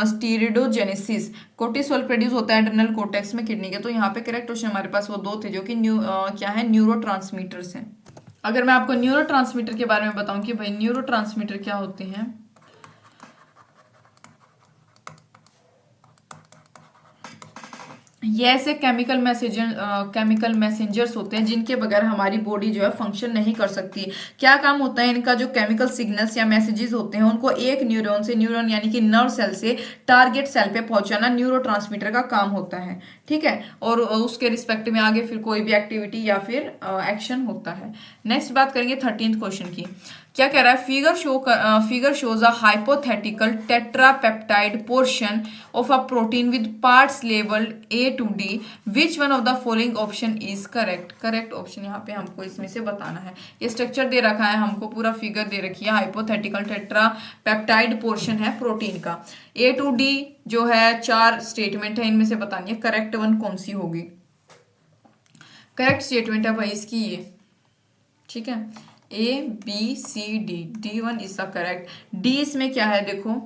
A: steroidogenesis. Cortisol produce होता है एड्रेनल कोर्टेक्स में, किडनी के। तो यहाँ पे करेक्ट क्वेश्चन हमारे पास वो दो थे जो कि क्या है, न्यूरोट्रांसमीटर्स हैं। अगर मैं आपको न्यूरोट्रांसमीटर के बारे में बताऊं कि भाई न्यूरोट्रांसमीटर क्या होते हैं, ये ऐसे केमिकल मैसेंजर्स होते हैं जिनके बगैर हमारी बॉडी जो है फंक्शन नहीं कर सकती। क्या काम होता है इनका, जो केमिकल सिग्नल्स या मैसेजेस होते हैं उनको एक न्यूरॉन से, न्यूरॉन यानी कि नर्व सेल से टारगेट सेल पे पहुंचाना न्यूरोट्रांसमीटर का काम होता है, ठीक है, और उसके रिस्पेक्ट में आगे फिर कोई भी एक्टिविटी या फिर एक्शन होता है। नेक्स्ट बात करेंगे 13th क्वेश्चन की। क्या कह रहा है, figure shows a hypothetical tetrapeptide portion of a protein with parts labelled A to D, which one of the following option is correct. Correct option यहाँ पे हमको इसमें से बताना है। ये स्ट्रक्चर दे रखा है हमको, पूरा फिगर दे रखी है, हाइपोथेटिकल टेट्रापेप्टाइड पोर्शन है प्रोटीन का। A to D जो है 4 स्टेटमेंट है, इनमें से बतानी है करेक्ट वन कौन सी होगी। करेक्ट स्टेटमेंट है भाई इसकी ये, ठीक है, ABCD, D1 is the correct. D इसमें क्या है, देखो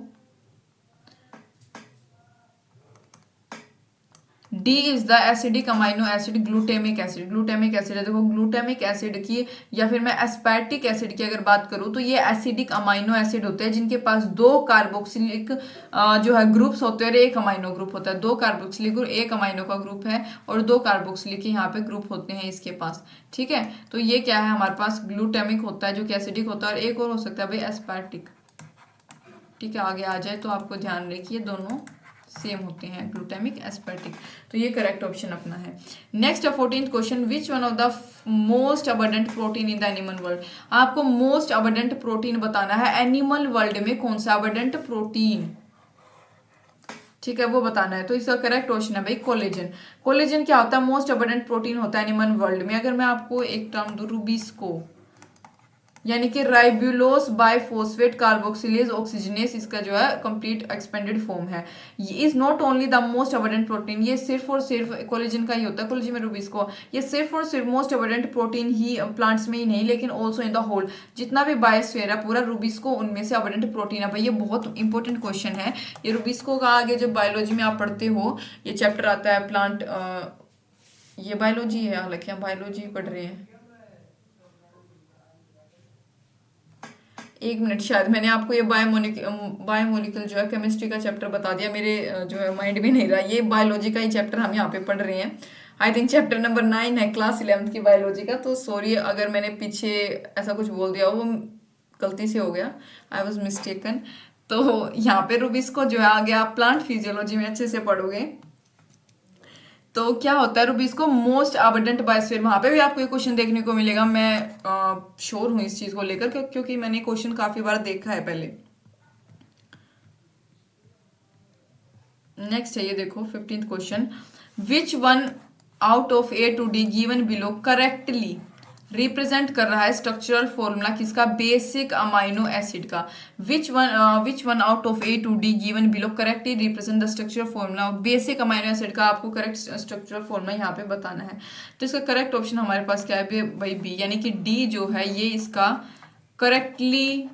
A: D is the acidic amino acid glutamic acid. Glutamic acid है, देखो ग्लूटामिक एसिड की या फिर मैं एस्पार्टिक एसिड की अगर बात करूं तो ये एसिडिक अमाइनो एसिड होते हैं जिनके पास 2 कार्बोक्सिलिक जो है ग्रुप्स होते हैं और एक अमाइनो ग्रुप होता है। 2 कार्बोक्सिलिक ग्रुप, एक अमाइनो का ग्रुप है और 2 कार्बोक्सिलिक यहाँ पे ग्रुप होते हैं इसके पास, ठीक है। तो ये क्या है हमारे पास, ग्लूटामिक होता है जो कि एसिडिक होता है, और एक और हो सकता है भाई एस्पार्टिक, ठीक है, आगे आ जाए तो आपको ध्यान रखिए दोनों सेम होते हैं, ग्लूटामिक एस्पर्टिक। तो ये करेक्ट ऑप्शन अपना है। Next 14th question, which one of the most abundant protein in the animal world. आपको मोस्ट अबंडेंट प्रोटीन बताना है एनिमल वर्ल्ड में, कौन सा अबंडेंट प्रोटीन, ठीक है, वो बताना है। तो इसका करेक्ट ऑप्शन है भाई कोलेजन। कोलेजन क्या होता है? मोस्ट अबंडेंट प्रोटीन होता है एनिमल वर्ल्ड में। अगर मैं आपको एक टर्म दूं रूबिस्को, यानी कि राइबुलोस बाइफॉस्फेट कार्बोक्सिलेज ऑक्सीजनेस, इसका जो है कंप्लीट एक्सपेंडेड फॉर्म है। Is not only the most abundant protein, ये सिर्फ और सिर्फ कोलेजन का ही होता है, कोलेजन में रूबिस्को, ये सिर्फ और सिर्फ मोस्ट अबंडेंट प्रोटीन ही प्लांट्स में ही नहीं, लेकिन ऑल्सो इन द होल, जितना भी बायोस्फीयर है पूरा, रूबिस्को उनमें से अबंडेंट प्रोटीन है भाई। ये बहुत इंपॉर्टेंट क्वेश्चन है। ये रूबिस्को का आगे जब बायोलॉजी में आप पढ़ते हो, ये चैप्टर आता है प्लांट, ये बायोलॉजी है, हालांकि हम बायोलॉजी पढ़ रहे हैं। एक मिनट, शायद मैंने आपको ये बायोमोलिक्यूल जो है केमिस्ट्री का चैप्टर बता दिया, मेरे जो है माइंड में नहीं रहा। ये बायोलॉजी का ही चैप्टर हम यहाँ पे पढ़ रहे हैं। आई थिंक चैप्टर नंबर 9 है क्लास 11th की बायोलॉजी का। तो सॉरी अगर मैंने पीछे ऐसा कुछ बोल दिया, वो गलती से हो गया, आई वॉज मिस्टेकन। तो यहाँ पे रूबिस्को जो है आगे आप प्लांट फिजियोलॉजी में अच्छे से पढ़ोगे। तो क्या होता है रूबिस्को मोस्ट अबंडेंट बायोस्फीयर, वहां पे भी आपको ये क्वेश्चन देखने को मिलेगा। मैं श्योर हूं इस चीज को लेकर, क्योंकि मैंने क्वेश्चन काफी बार देखा है पहले। नेक्स्ट है ये देखो 15th question, which one out of A to D given below correctly represent कर रहा है स्ट्रक्चरल फॉर्मूला किसका? बेसिक अमाइनो एसिड का। Which one out of A to D given below correctly represent the structural formula basic amino acid का। आपको correct structural formula यहाँ पे बताना है। तो इसका करेक्ट ऑप्शन हमारे पास क्या है भाई? बी, यानी कि डी जो है ये इसका करेक्टली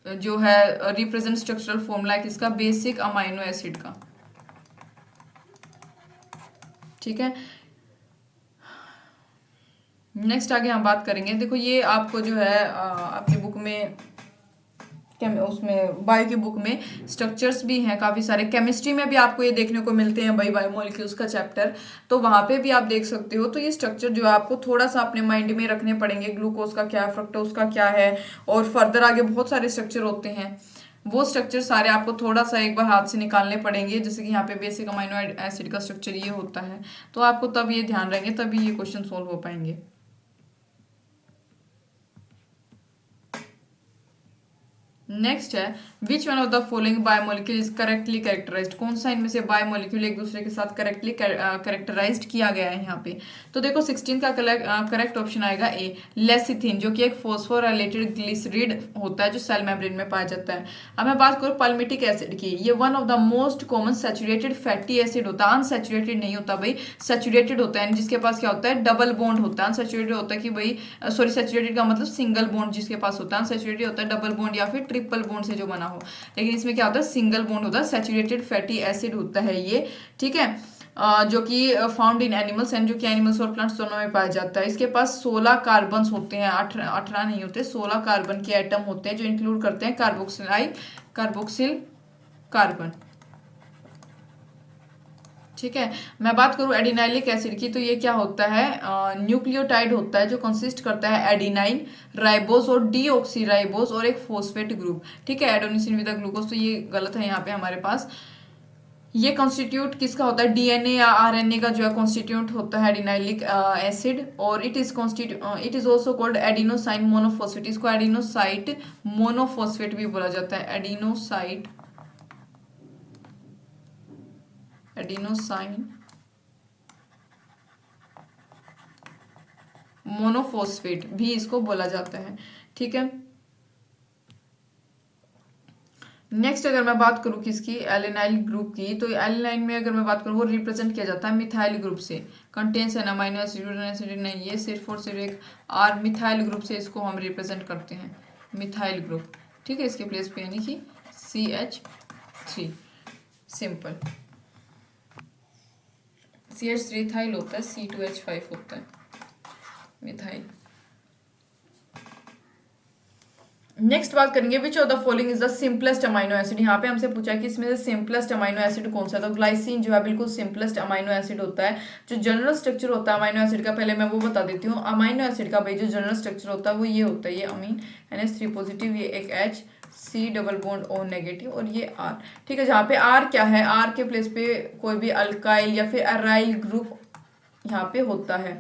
A: जो है रिप्रेजेंट स्ट्रक्चरल फॉर्मूला है किसका? बेसिक अमाइनो एसिड का। ठीक है, नेक्स्ट आगे हम बात करेंगे। देखो ये आपको जो है आपकी बुक में उसमें बायो की बुक में स्ट्रक्चर्स भी हैं काफ़ी सारे। केमिस्ट्री में भी आपको ये देखने को मिलते हैं भाई, बायोमोलिक्यूल्स का चैप्टर, तो वहाँ पे भी आप देख सकते हो। तो ये स्ट्रक्चर जो है आपको थोड़ा सा अपने माइंड में रखने पड़ेंगे। ग्लूकोज का क्या है, फ्रक्टोज का क्या है, और फर्दर आगे बहुत सारे स्ट्रक्चर होते हैं। वो स्ट्रक्चर सारे आपको थोड़ा सा एक बार हाथ से निकालने पड़ेंगे। जैसे कि यहाँ पे बेसिक अमाइनो एसिड का स्ट्रक्चर ये होता है, तो आपको तब ये ध्यान रहेंगे, तभी ये क्वेश्चन सोल्व हो पाएंगे। नेक्स्ट है which one of the following biomolecule is correctly characterised, कौन सा इनमें से बायोमोलिक्यूल एक दूसरे के साथ करेक्टली कैरेक्टराइज्ड किया गया है यहाँ पे। तो देखो 16 का करेक्ट ऑप्शन आएगा ए, लेसिथिन, जो कि एक फॉस्फोराइलेटेड ग्लिसरीड होता है जो सेल मेम्ब्रेन में पाया जाता है। अब मैं बात करूँ पाल्मिटिक एसिड की, ये one of the most common saturated fatty acid होता है। अनसैचुरेटेड नहीं होता भाई, सैचुरेटेड होता है, जिसके पास क्या होता है? डबल बॉन्ड होता है। अनसैचुरेटेड होता है कि भाई सॉरी, सैचुरेटेड का मतलब सिंगल बॉन्ड जिसके पास होता है। अनसैचुरेटेड होता है डबल बॉन्ड या फिर ट्रिपल बॉन्ड से जो बना हो, लेकिन इसमें क्या होता है? सिंगल बॉन्ड होता है, सैचुरेटेड फैटी एसिड होता है ये। ठीक है, जो कि फाउंड इन एनिमल्स एंड जो कि एनिमल्स और प्लांट्स दोनों में पाया जाता है। इसके पास 16 कार्बन होते हैं, 18 नहीं होते, 16 कार्बन के एटम होते हैं, जो इंक्लूड करते हैं कार्बोक्सिल कार्बन। ठीक है, मैं बात करूं एडिनाइलिक एसिड की, तो ये क्या होता है? न्यूक्लियोटाइड होता है जो कंसिस्ट करता है एडिनाइन, राइबोस और डीऑक्सीराइबोस और एक फॉस्फेट ग्रुप। ठीक है, एडोनिसिन विद ग्लूकोज, तो ये गलत है यहाँ पे हमारे पास। ये कॉन्स्टिट्यूट किसका होता है? डीएनए या आरएनए का जो है कॉन्स्टिट्यूट होता है एडिनाइलिक एसिड, और it is also called adenosine monophosphate. इसको एडिनोसाइट मोनोफॉस्फेट भी बोला जाता है, एडिनोसाइन मोनोफॉस्फेट भी इसको बोला जाता है। ठीक है, नेक्स्ट अगर मैं बात करूं किसकी? एलिनाइल ग्रुप की, तो एलिनाइन में अगर मैं बात करूं वो रिप्रेजेंट किया जाता है मिथाइल ग्रुप से। कंटेन्स एन अमाइनो एसिड नहीं, ये सिर्फ और सिर्फ एक आर मिथाइल ग्रुप से इसको हम रिप्रेजेंट करते हैं, मिथाइल ग्रुप। ठीक है, इसके प्लेस पे यानी कि CH3 सिंपल। CH3 इथाइल होता है, C2H5 होता है मिथाइल। नेक्स्ट बात करेंगे which of the following is the simplest amino acid. यहाँ पे हमसे पूछा कि इसमें से सिंपलेस्ट अमाइनो एसिड कौन सा है, तो ग्लाइसिन जो है बिल्कुल सिंपलेस्ट अमाइनो एसिड होता है। जो जनरल स्ट्रक्चर होता है अमाइनो एसिड का, पहले मैं वो बता देती हूँ। अमाइनो एसिड का भाई जो जनरल स्ट्रक्चर होता है वो ये होता है, ये अमीन NH3 पॉजिटिव, ये एक H, C double bond O negative, और ये R। ठीक है, जहाँ पे R क्या है? R के प्लेस पे कोई भी अल्काइल या फिर अराइल ग्रुप यहाँ पे होता है।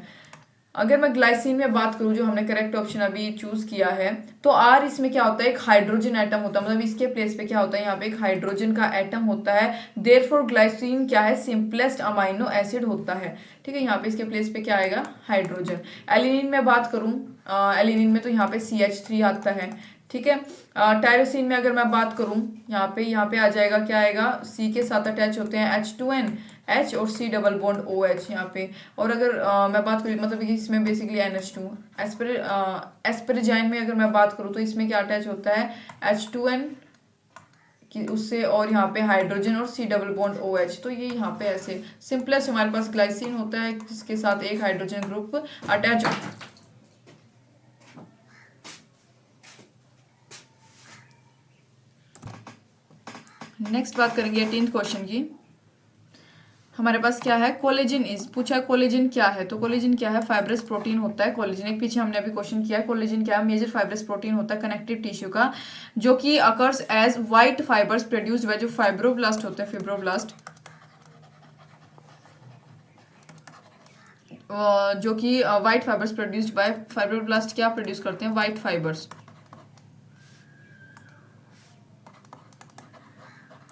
A: अगर मैं ग्लाइसिन में बात करूं, जो हमने करेक्ट ऑप्शन अभी चूज किया है, तो आर इसमें क्या होता है, एक हाइड्रोजन एटम होता है, मतलब इसके प्लेस पे क्या होता है, यहाँ पे एक हाइड्रोजन का एटम होता है। देयरफॉर ग्लाइसिन क्या है, सिंपलेस्ट अमाइनो एसिड होता है। ठीक है, यहाँ पे इसके प्लेस पे क्या आएगा, हाइड्रोजन। एलिनिन में बात करूं, एलिनिन में तो यहाँ पे CH3 आता है। ठीक है, टायरोसिन में अगर मैं बात करूं, यहाँ पे आ जाएगा, क्या आएगा, C के साथ अटैच होते हैं H2N, H और C डबल बॉन्ड OH यहाँ पे। और अगर मैं बात करूँ, मतलब कि इसमें बेसिकली NH2। एस्पेरेजाइन में अगर मैं बात करूँ, तो इसमें क्या अटैच होता है, H2N कि उससे, और यहाँ पे हाइड्रोजन और C डबल बॉन्ड OH। तो ये यहाँ पे ऐसे सिंपलेस्ट हमारे पास ग्लाइसिन होता है, जिसके साथ एक हाइड्रोजन ग्रुप अटैच होता है। नेक्स्ट बात करेंगे 18th क्वेश्चन की। हमारे पास क्या है, कोलेजन इज, पूछा है कोलेजन क्या है, तो कोलेजन क्या है, फाइब्रस प्रोटीन होता है कोलेजन। एक पीछे हमने अभी क्वेश्चन किया है, कोलेजन क्या है, मेजर फाइब्रस प्रोटीन होता है कनेक्टिव टिश्यू का, जो कि occurs as white fibres produced by जो फाइब्रोब्लास्ट होते हैं, फिब्रोब्लास्ट, जो कि white fibres produced by fibroblast, क्या प्रोड्यूस करते हैं, व्हाइट फाइबर्स।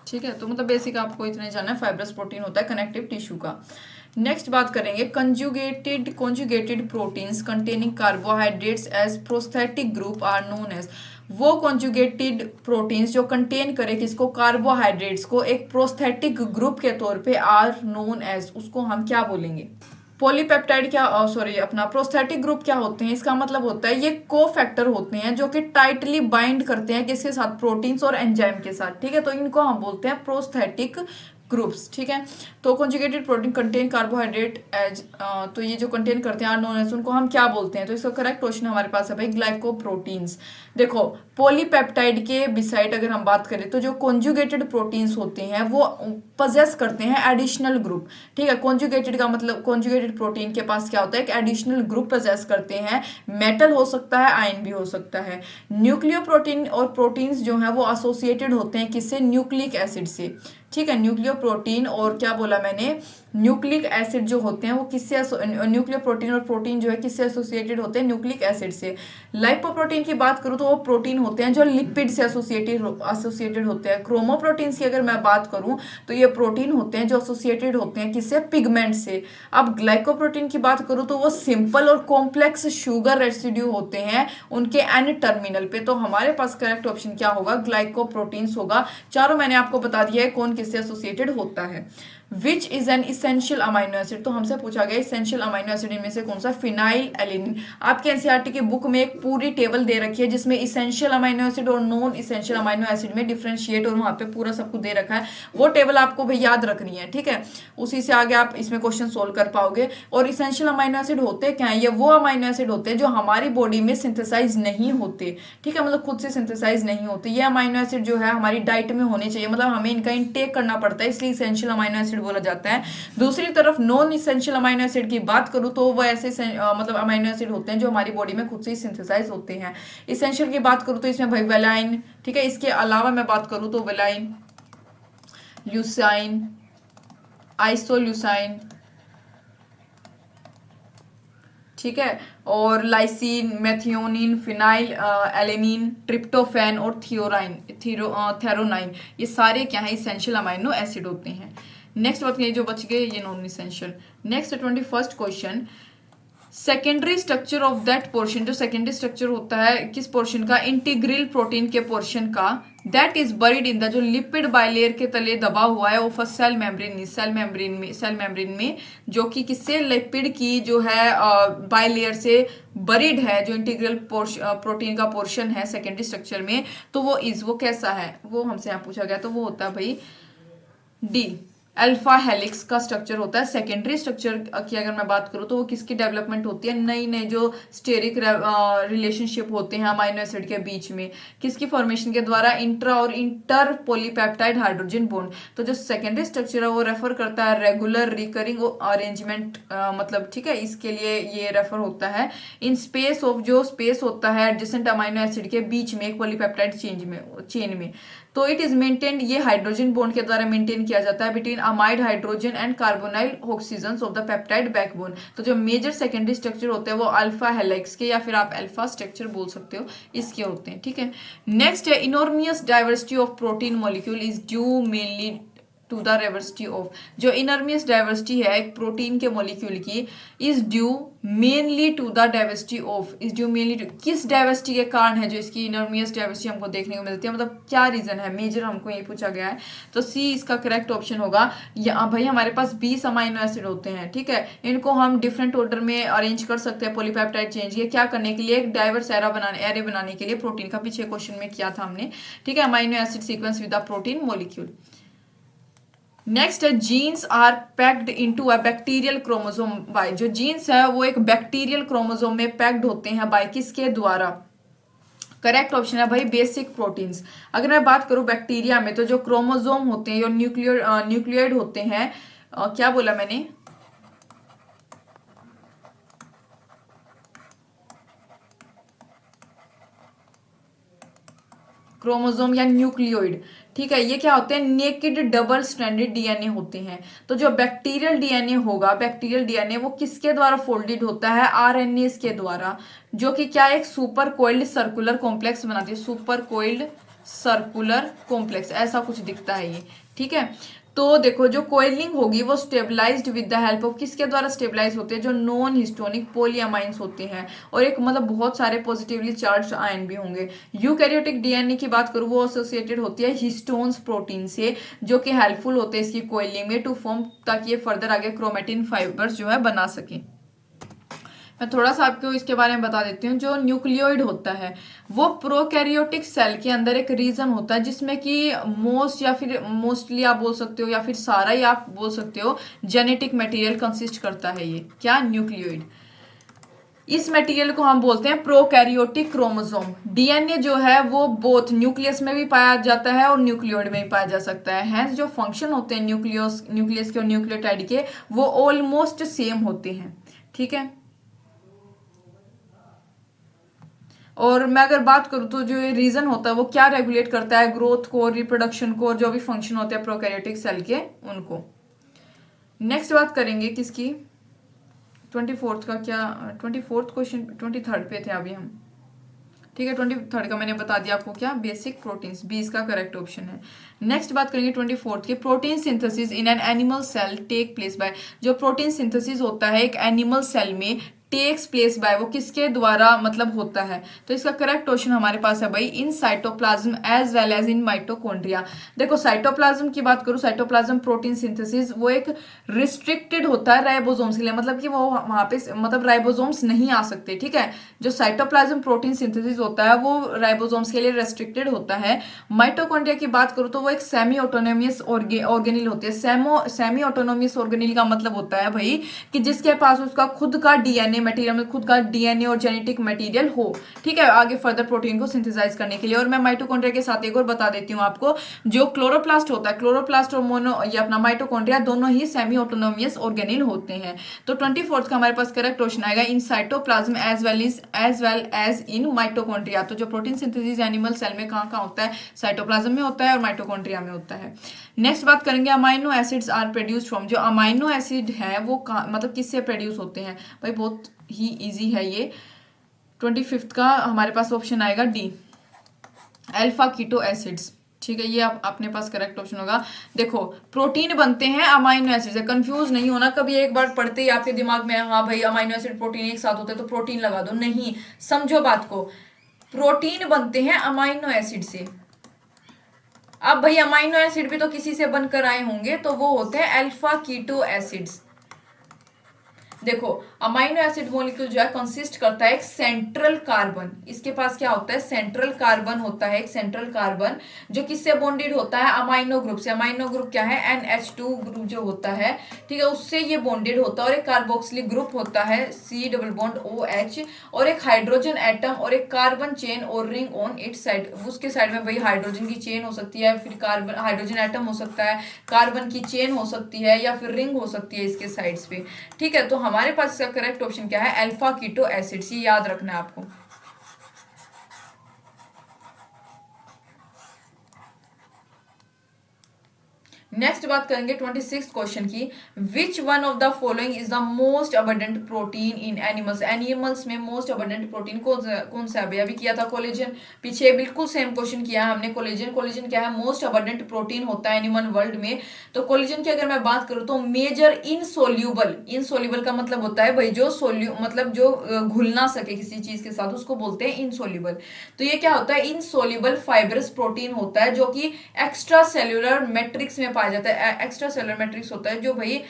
A: ठीक है, तो मतलब बेसिक आपको इतना ही जानना है, फाइब्रस प्रोटीन होता है कनेक्टिव टिश्यू का। नेक्स्ट बात करेंगे, conjugated proteins containing carbohydrates as prosthetic group are known as. वो कंजुगेटेड प्रोटीन्स जो कंटेन करे किसको, कार्बोहाइड्रेट्स को, एक प्रोस्थेटिक ग्रुप के तौर पे आर नोन एज, उसको हम क्या बोलेंगे, पॉलीपेप्टाइड क्या, सॉरी अपना प्रोस्थेटिक ग्रुप क्या होते हैं, इसका मतलब होता है ये कोफैक्टर होते हैं जो कि टाइटली बाइंड करते हैं किसके साथ, प्रोटीन्स और एंजाइम के साथ। ठीक है, तो इनको हम बोलते हैं प्रोस्थेटिक ग्रुप्स। ठीक है, तो conjugated protein contain carbohydrate as, तो ये जो कंटेन करते हैं आर नोन एज, उनको हम क्या बोलते हैं, तो इसका करेक्ट क्वेश्चन हमारे पास है भाई ग्लाइकोप्रोटीन्स। देखो पॉलीपेप्टाइड के बिसाइड अगर हम बात करें, तो जो कंजुगेटेड प्रोटीन्स होते हैं वो पजेस करते हैं एडिशनल ग्रुप। ठीक है, कंजुगेटेड का मतलब, कंजुगेटेड प्रोटीन के पास क्या होता है, एक एडिशनल ग्रुप पजेस करते हैं, मेटल हो सकता है, आयन भी हो सकता है। न्यूक्लियो प्रोटीन और प्रोटीन्स जो है वो एसोसिएटेड होते हैं किससे, न्यूक्लिक एसिड से। ठीक है, न्यूक्लियो प्रोटीन और क्या बोला मैंने, न्यूक्लिक एसिड जो होते हैं वो किससे, न्यूक्लियो प्रोटीन और प्रोटीन जो है किससे एसोसिएटेड होते हैं, न्यूक्लिक एसिड से। लाइपोप्रोटीन की बात करूं तो वो प्रोटीन होते हैं जो लिपिड से एसोसिएटेड होते हैं। क्रोमोप्रोटीन्स की अगर मैं बात करूं तो ये प्रोटीन होते हैं जो एसोसिएटेड होते हैं किससे, पिगमेंट से। अब ग्लाइकोप्रोटीन की बात करूं तो वो सिंपल और कॉम्प्लेक्स शुगर रेसिड्यू होते हैं उनके एन टर्मिनल पे। तो हमारे पास करेक्ट ऑप्शन क्या होगा, ग्लाइकोप्रोटीन्स होगा। चारों मैंने आपको बता दिया है कौन किससे एसोसिएटेड होता है। Which is an essential amino acid, तो हमसे पूछा गया इसेंशियल अमाइनो एसिड इनमें से कौन सा, फिनाइल एलिनिन। आपके एनसीईआरटी की बुक में एक पूरी टेबल दे रखी है जिसमें इसेंशियल अमाइनो एसिड और नॉन इसेंशियल अमाइनो एसिड में डिफरेंशिएट, और वहां पे पूरा सब कुछ दे रखा है। वो टेबल आपको भाई याद रखनी है। ठीक है, उसी से आगे आप इसमें क्वेश्चन सोल्व कर पाओगे। और इसेंशियल अमाइनो एसिड होते क्या है, ये वो अमाइनो एसिड होते हैं जो हमारी बॉडी में सिंथेसाइज नहीं होते। ठीक है, मतलब खुद से सिंथेसाइज नहीं होते। ये अमाइनो एसिड जो है हमारी डाइट में होने चाहिए, मतलब हमें इनका इंटेक करना पड़ता है, इसलिए इसेंशियल अमाइनो एसिड बोला जाता है। दूसरी तरफ नॉन इसेंशियल अमाइनो एसिड की बात करूं तो वो ऐसे मतलब अमाइनो एसिड होते हैं जो हमारी बॉडी में खुद से ही सिंथेसाइज होते हैं। इसेंशियल की बात करूं तो इसमें भाई वेलाइन, ठीक है, इसके अलावा मैं बात करूं तो वेलाइन, ल्यूसाइन, आइसोल्यूसाइन, ठीक है, और lysine, methionine, phenyl alanine, tryptophan और थेरोनाइन, ये सारे क्या है, इसेंशियल अमाइनो एसिड होते हैं। नेक्स्ट बात ये जो बच गए ये non essential. Next 21st question, secondary structure of that portion, जो सेकेंडरी स्ट्रक्चर होता है किस पोर्शन का, इंटीग्रल प्रोटीन के पोर्शन का, that is buried in the, जो लिपिड बाइलेयर के तले दबा हुआ है, of cell membrane, cell membrane में, जो कि किससे, लिपिड की जो है बाइलेयर से बरीड है, जो इंटीग्रल प्रोटीन का पोर्शन है सेकेंडरी स्ट्रक्चर में, तो वो कैसा है, वो हमसे यहाँ पूछा गया, तो वो होता है भाई डी, अल्फा हेलिक्स का स्ट्रक्चर होता है। सेकेंडरी स्ट्रक्चर की अगर मैं बात करूं तो वो किसकी डेवलपमेंट होती है, नई नई जो स्टेरिक रिलेशनशिप होते हैं अमाइनो एसिड के बीच में, किसकी फॉर्मेशन के द्वारा, इंट्रा और इंटर पॉलीपेप्टाइड हाइड्रोजन बॉन्ड। तो जो सेकेंडरी स्ट्रक्चर है वो रेफर करता है रेगुलर रिकरिंग अरेंजमेंट, मतलब ठीक है, इसके लिए ये रेफर होता है इन स्पेस ऑफ, जो स्पेस होता है एडजेसेंट अमाइनो एसिड के बीच में एक पॉलीपेप्टाइड चेन में। तो इट इज मेंटेन्ड, ये हाइड्रोजन बॉन्ड के द्वारा मेंटेन किया जाता है between amide hydrogen and carbonyl oxygen of the peptide backbone. तो जो मेजर सेकेंडरी स्ट्रक्चर होते हैं वो अल्फा हेलिक्स के या फिर आप अल्फा स्ट्रक्चर बोल सकते हो, इसके होते हैं। ठीक है, नेक्स्ट है enormous diversity of protein molecule is due mainly to the diversity of, जो इनॉर्मियस डाइवर्सिटी है एक प्रोटीन के मॉलिक्यूल की, is due mainly to the diversity of, is due mainly to, किस डाइवर्सिटी के कारण है जो इसकी इनॉर्मियस डाइवर्सिटी हमको देखने को मिलती है, मतलब क्या रीजन है, मेजर हमको ये पूछा गया है। तो सी इसका करेक्ट ऑप्शन होगा। यहाँ भाई हमारे पास 20 अमाइनो एसिड होते हैं, ठीक है, इनको हम डिफरेंट ऑर्डर में अरेंज कर सकते हैं पॉलीपेप्टाइड चेंज के, क्या करने के लिए, एक डाइवर्स एरे बनाने के लिए प्रोटीन का, पीछे क्वेश्चन में किया था हमने। ठीक है, amino acid sequence with the protein molecule. Next है genes are packed into a bacterial chromosome by, जो जीन्स है वो एक बैक्टीरियल क्रोमोसोम में पैक्ड होते हैं बाय किसके द्वारा, करेक्ट ऑप्शन है भाई बेसिक प्रोटीन्स। अगर मैं बात करूं बैक्टीरिया में तो जो क्रोमोसोम होते हैं, जो न्यूक्लियोइड होते हैं, क्या बोला मैंने, क्रोमोसोम या न्यूक्लियोइड, ठीक है, ये क्या होते हैं, नेकेड डबल स्ट्रैंडेड डीएनए होते हैं। तो जो बैक्टीरियल डीएनए होगा, बैक्टीरियल डीएनए वो किसके द्वारा फोल्डेड होता है, आरएनए के द्वारा, जो कि क्या एक सुपर कोइल्ड सर्कुलर कॉम्प्लेक्स बनाती है, सुपर कोइल्ड सर्कुलर कॉम्प्लेक्स, ऐसा कुछ दिखता है ये। ठीक है, तो देखो जो कोइलिंग होगी वो stabilised with the help of, किसके द्वारा स्टेबलाइज होते हैं, जो नॉन हिस्टोनिक पॉलीअमाइंस होते हैं, और एक मतलब बहुत सारे पॉजिटिवली चार्ज आयन भी होंगे। यूकैरियोटिक डीएनए की बात करूँ वो एसोसिएटेड होती है हिस्टोन्स प्रोटीन से, जो कि हेल्पफुल होते हैं इसकी कोइलिंग में टू फॉर्म, ताकि ये फर्दर आगे क्रोमेटिन फाइबर्स जो है बना सके। मैं थोड़ा सा आपको इसके बारे में बता देती हूँ। जो न्यूक्लियोइड होता है वो प्रोकैरियोटिक सेल के अंदर एक रीजन होता है जिसमें कि मोस्ट या फिर मोस्टली आप बोल सकते हो या फिर सारा ही आप बोल सकते हो जेनेटिक मटेरियल कंसिस्ट करता है ये, क्या, न्यूक्लियोइड। इस मटेरियल को हम बोलते हैं प्रोकैरियोटिक क्रोमोसोम। डीएनए जो है वो बोथ न्यूक्लियस में भी पाया जाता है और न्यूक्लियोइड में भी पाया जा सकता है। हैंस जो फंक्शन होते हैं न्यूक्लियस के और न्यूक्लियोटाइड के वो ऑलमोस्ट सेम होते हैं। ठीक है, और मैं अगर बात करूं तो जो ये रीजन होता है वो क्या रेगुलेट करता है, ग्रोथ को, रिप्रोडक्शन को, और जो भी फंक्शन होते हैं प्रोकैरियोटिक सेल के उनको। नेक्स्ट बात करेंगे किसकी, 24th का, क्या 24th क्वेश्चन, 23rd पे थे अभी हम। ठीक है, 23rd का मैंने बता दिया आपको, क्या, बेसिक प्रोटीन्स, 20 का करेक्ट ऑप्शन है। नेक्स्ट बात करेंगे 24th की, protein synthesis in an animal cell take place by, जो प्रोटीन सिंथेसिस होता है एक एनिमल सेल में टेक्स प्लेस बाय, वो किसके द्वारा मतलब होता है। तो इसका करेक्ट ऑप्शन हमारे पास है भाई in cytoplasm as well as in mitochondria. देखो साइटोप्लाज्म की बात करूं, साइटोप्लाज्म प्रोटीन सिंथेसिस वो एक रिस्ट्रिक्टेड होता है राइबोसोम्स के लिए, मतलब कि वो वहां पे मतलब राइबोसोम्स नहीं आ सकते। ठीक है, जो साइटोप्लाज्म प्रोटीन सिंथेसिस होता है वो राइबोसोम्स के लिए रेस्ट्रिक्टेड होता है। माइटोकॉन्ड्रिया की बात करूं तो वो एक सेमी ऑटोनोमियस ऑर्गेनिल होती है। सेमी ऑटोनोमियस ऑर्गेनिल का मतलब होता है भाई कि जिसके पास उसका खुद का डीएनए मटेरियल में खुद का डीएनए और जेनेटिक मटेरियल हो। ठीक है, आगे फर्दर प्रोटीन को सिंथेसाइज करने के लिए। और मैं माइटोकॉन्ड्रिया के साथ एक और बता देती हूँ आपको, जो क्लोरोप्लास्ट होता है, क्लोरोप्लास्ट और मोनो ये अपना माइटोकॉन्ड्रिया दोनों ही सेमी ऑटोनोमियस ऑर्गेनिल होते हैं। तो 24th का हमारे पास करेक्ट क्वेश्चन आएगा in cytoplasm as well as in mitochondria. तो जो प्रोटीन सिंथेसिस एनिमल सेल में कहाँ होता है, साइटोप्लाज्म में होता है और माइटोकॉन्ड्रिया में होता है। नेक्स्ट बात करेंगे amino acids are produced from, जो अमाइनो एसिड है वो मतलब किससे प्रोड्यूस होते हैं भाई, बहुत ही इजी है ये। 25th का हमारे पास ऑप्शन आएगा डी, अल्फा कीटो एसिड्स। ठीक है, ये अपने पास करेक्ट ऑप्शन होगा। देखो प्रोटीन बनते हैं अमाइनो एसिड से, कंफ्यूज नहीं होना कभी, एक बार पढ़ते ही आपके दिमाग में हाँ भाई अमाइनो एसिड प्रोटीन एक साथ होते हैं तो प्रोटीन लगा दो, नहीं, समझो बात को, प्रोटीन बनते हैं अमाइनो एसिड से। अब भाई अमाइनो एसिड भी तो किसी से बनकर आए होंगे, तो वो होते हैं अल्फा कीटो एसिड्स। देखो अमाइनो एसिड मॉलिक्यूल जो है कंसिस्ट करता है एक सेंट्रल कार्बन, इसके पास क्या होता है, सेंट्रल कार्बन होता है, एक सेंट्रल कार्बन जो किससे बॉन्डेड होता है, अमाइनो ग्रुप से। अमाइनो ग्रुप क्या है, NH2 ग्रुप जो होता है, ठीक है, उससे ये बॉन्डेड होता है। और एक कार्बोक्सिलिक ग्रुप होता है C डबल बॉन्ड OH, और एक हाइड्रोजन एटम और एक कार्बन चेन और रिंग ऑन इट साइड, उसके साइड में भाई हाइड्रोजन की चेन हो सकती है, फिर कार्बन हाइड्रोजन एटम हो सकता है, कार्बन की चेन हो सकती है, या फिर रिंग हो सकती है इसके साइड्स पे। ठीक है, तो हमारे पास इसका करेक्ट ऑप्शन क्या है, अल्फा कीटो एसिड्स, ये याद रखना है आपको। नेक्स्ट बात करेंगे 26 क्वेश्चन की, विच one of the following is the most abundant protein in animals. Animals में मोस्ट अबंडेंट प्रोटीन कौन सा है भाई? अभी किया था कोलेजन, पीछे बिल्कुल सेम क्वेश्चन किया है हमने कोलेजन। कोलेजन क्या है? मोस्ट अबंडेंट प्रोटीन होता है एनिमल वर्ल्ड में। तो कोलेजन की अगर मैं बात करूं तो मेजर इनसोल्यूबल, इनसोल्यूबल का मतलब होता है भाई जो मतलब जो घुल ना सके किसी चीज के साथ, उसको बोलते हैं इनसोल्यूबल। तो ये क्या होता है? इनसोल्यूबल फाइब्रस प्रोटीन होता है जो कि एक्स्ट्रा सेल्यूलर मैट्रिक्स में पाया जाता है। एक्स्ट्रा सेल्यूलर मैट्रिक्स होता है जो भाई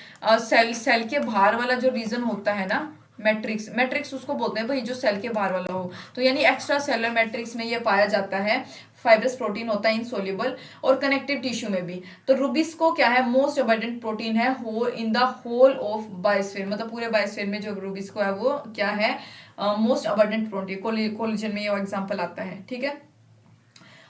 A: सेल के बाहर वाला जो रीजन होता है ना, मैट्रिक्स, मैट्रिक्स उसको बोलते हैं भाई जो सेल के बाहर वाला हो। तो यानी एक्स्ट्रा सेलुलर मैट्रिक्स में ये पाया जाता है, फाइब्रस प्रोटीन होता है इनसोल्यूबल। और कनेक्टिव टिश्यू में भी। तो रुबिस्को क्या है? मोस्ट अबंडेंट प्रोटीन है whole in the whole of biosphere, मतलब पूरे बायोस्फीयर में जो रुबिस्को है वो क्या है? Most abundant protein. कोलेजन में ये एग्जांपल आता है, ठीक है।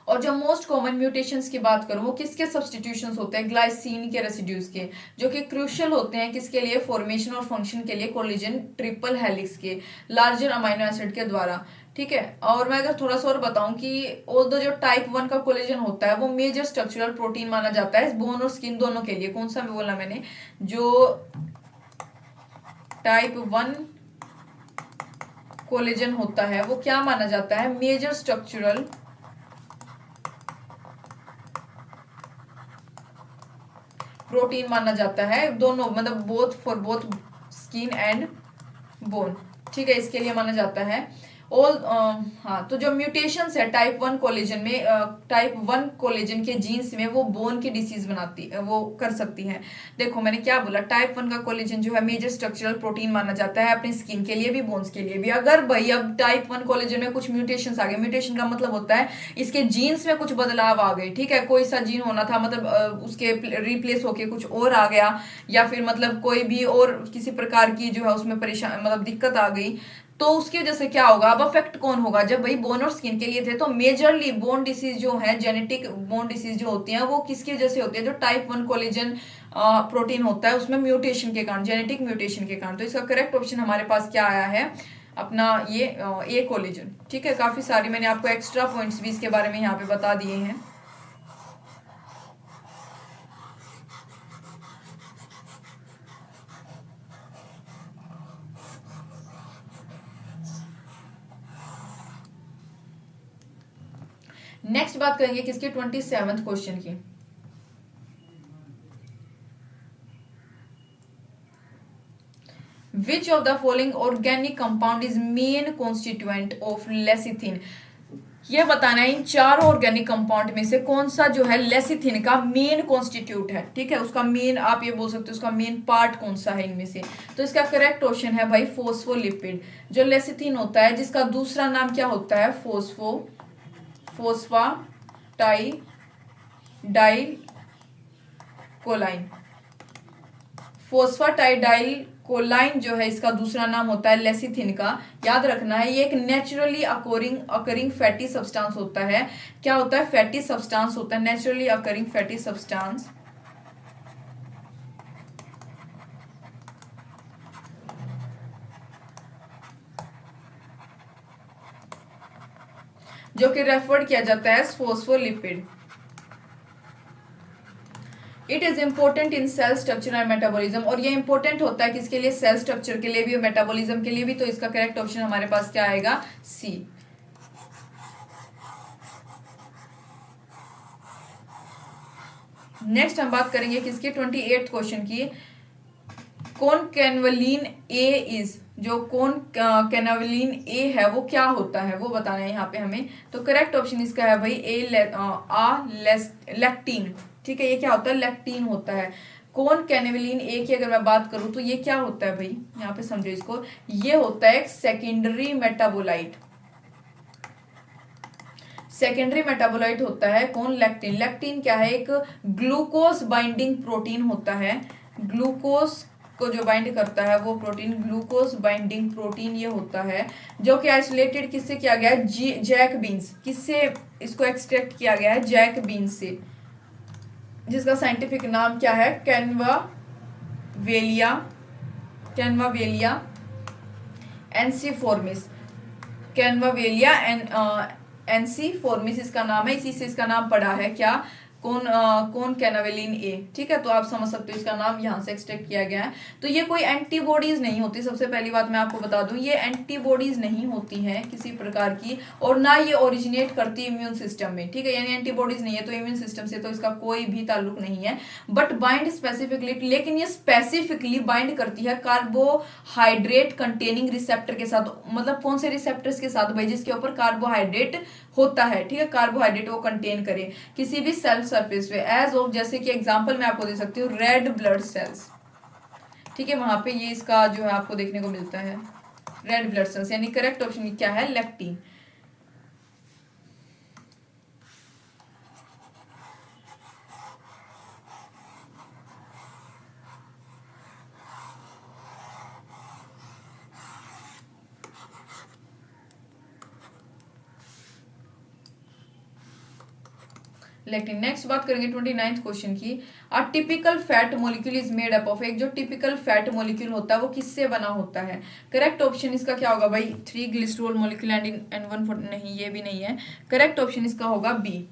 A: और जो मोस्ट कॉमन म्यूटेशंस की बात करूं वो किसके सब्सटीट्यूशंस होते हैं? ग्लाइसिन के रेसिड्यूज के, जो कि क्रूशियल होते हैं किसके लिए? फॉर्मेशन और फंक्शन के लिए कोलेजन ट्रिपल हेलिक्स के लार्जर अमाइनो एसिड के द्वारा, ठीक है। और मैं अगर थोड़ा सा और बताऊं कि ऑल्दो जो टाइप 1 का कोलेजन होता है वो मेजर स्ट्रक्चरल प्रोटीन माना जाता है बोन और स्किन दोनों के लिए। कौन सा बोला मैंने? जो टाइप 1 कोलेजन होता है वो क्या माना जाता है? मेजर स्ट्रक्चरल प्रोटीन माना जाता है, दोनों मतलब both for both skin and bone, ठीक है, इसके लिए माना जाता है। ऑल हाँ, तो जो म्यूटेशंस है टाइप 1 कोलेजन में, टाइप 1 कोलेजन के जीन्स में वो बोन की डिसीज बनाती वो कर सकती है। देखो मैंने क्या बोला, टाइप 1 का कोलेजन जो है मेजर स्ट्रक्चरल प्रोटीन माना जाता है अपनी स्किन के लिए भी, बोन्स के लिए भी। अगर भाई अब टाइप 1 कोलेजन में कुछ म्यूटेशंस आ गए, म्यूटेशन का मतलब होता है इसके जीन्स में कुछ बदलाव आ गए, ठीक है, कोई सा जीन होना था मतलब उसके रिप्लेस होके कुछ और आ गया, या फिर मतलब कोई भी और किसी प्रकार की जो है उसमें परेशान मतलब दिक्कत आ गई, तो उसकी वजह से क्या होगा? अब अफेक्ट कौन होगा? जब भाई बोन और स्किन के लिए थे तो मेजरली बोन डिसीज जो है, जेनेटिक बोन डिसीज जो होती है वो किसकी वजह से होती है? जो टाइप 1 कोलेजन प्रोटीन होता है उसमें म्यूटेशन के कारण, जेनेटिक म्यूटेशन के कारण। तो इसका करेक्ट ऑप्शन हमारे पास क्या आया है? अपना ये ए कोलेजन, ठीक है। काफी सारी मैंने आपको एक्स्ट्रा पॉइंट्स भी इसके बारे में यहाँ पे बता दिए हैं। नेक्स्ट बात करेंगे किसकी? 27th क्वेश्चन की। Which of the following organic compound is main constituent of lecithin. ये बताना है इन चार ऑर्गेनिक कंपाउंड में से कौन सा जो है लेसिथिन का मेन कॉन्स्टिट्यूट है, ठीक है, उसका मेन, आप ये बोल सकते हो उसका मेन पार्ट कौन सा है इनमें से। तो इसका करेक्ट ऑप्शन है भाई फोस्फोलिपिड। जो लेसिथिन होता है जिसका दूसरा नाम क्या होता है? फोस्फाटाइडाइल कोलाइन। फोस्फाटाइडाइल कोलाइन जो है इसका दूसरा नाम होता है लेसिथिन का। याद रखना है ये एक नेचुरली अकरिंग फैटी सब्सटेंस होता है। क्या होता है? फैटी सब्सटेंस होता है, नेचुरली अकरिंग फैटी सब्सटेंस। जो कि रेफर किया जाता है phospholipid. It is important in cell structure and metabolism. और ये इंपॉर्टेंट होता है किसके लिए? सेल स्ट्रक्चर के लिए भी और मेटाबॉलिज्म के लिए भी। तो इसका करेक्ट ऑप्शन हमारे पास क्या आएगा? सी। नेक्स्ट हम बात करेंगे किसकी? 28th क्वेश्चन की। कौन कैनवलिन ए इज, जो कौन कैनवलिन ए है वो क्या होता है वो बताना है यहाँ पे हमें। तो करेक्ट ऑप्शन इसका है भाई लैक्टीन, ठीक है। ये क्या होता है? लैक्टीन होता है। कौन कैनवलिन ए की अगर मैं बात करूं तो ये क्या होता है भाई? यहाँ पे समझो इसको, ये होता है एक सेकेंडरी मेटाबोलाइट। सेकेंडरी मेटाबोलाइट होता है कौन? लैक्टिन। लैक्टिन क्या है? एक ग्लूकोज बाइंडिंग प्रोटीन होता है। ग्लूकोज को जो बाइंड करता है वो प्रोटीन ग्लूकोज बाइंडिंग प्रोटीन ये होता है, जो कि आइसोलेटेड किससे किया गया है? Jack beans. किससे इसको एक्सट्रैक्ट किया गया है? जैक बीन्स से, जिसका साइंटिफिक नाम क्या है? कैनवावेलिया एनसीफॉर्मिस। कैनवावेलिया एनसीफॉर्मिस इसका नाम है, इसी से इसका नाम पड़ा है क्या? कौन कैनावेलिन ए, ठीक है। तो आप समझ सकते हो इसका नाम यहाँ से एक्सट्रैक्ट किया गया है। तो ये कोई एंटीबॉडीज नहीं होती, सबसे पहली बात मैं आपको बता दूं, ये एंटीबॉडीज नहीं होती हैं किसी प्रकार की, और ना ये ओरिजिनेट करती इम्यून सिस्टम में, ठीक है। यानी एंटीबॉडीज नहीं है तो इम्यून सिस्टम से तो इसका कोई भी ताल्लुक नहीं है। बट बाइंड स्पेसिफिकली, लेकिन ये स्पेसिफिकली बाइंड करती है कार्बोहाइड्रेट कंटेनिंग रिसेप्टर के साथ। मतलब कौन से रिसेप्टर्स के साथ भाई, जिसके ऊपर कार्बोहाइड्रेट होता है, ठीक है। कार्बोहाइड्रेट वो कंटेन करे किसी भी सेल सरफेस पे, एज ऑफ, जैसे कि एग्जांपल मैं आपको दे सकती हूँ, रेड ब्लड सेल्स, ठीक है। वहां पे ये इसका जो है आपको देखने को मिलता है रेड ब्लड सेल्स, यानी करेक्ट ऑप्शन क्या है, लेक्टिन। लेकिन नेक्स्ट बात करेंगे 29th क्वेश्चन की। A typical fat molecule is made up of, एक जो टिपिकल फैट मॉलिक्यूल होता है वो किससे बना होता है। करेक्ट ऑप्शन इसका क्या होगा भाई, 3 ग्लिसरॉल मॉलिक्यूल एंड 1 नहीं, ये भी नहीं है। करेक्ट ऑप्शन इसका होगा बी।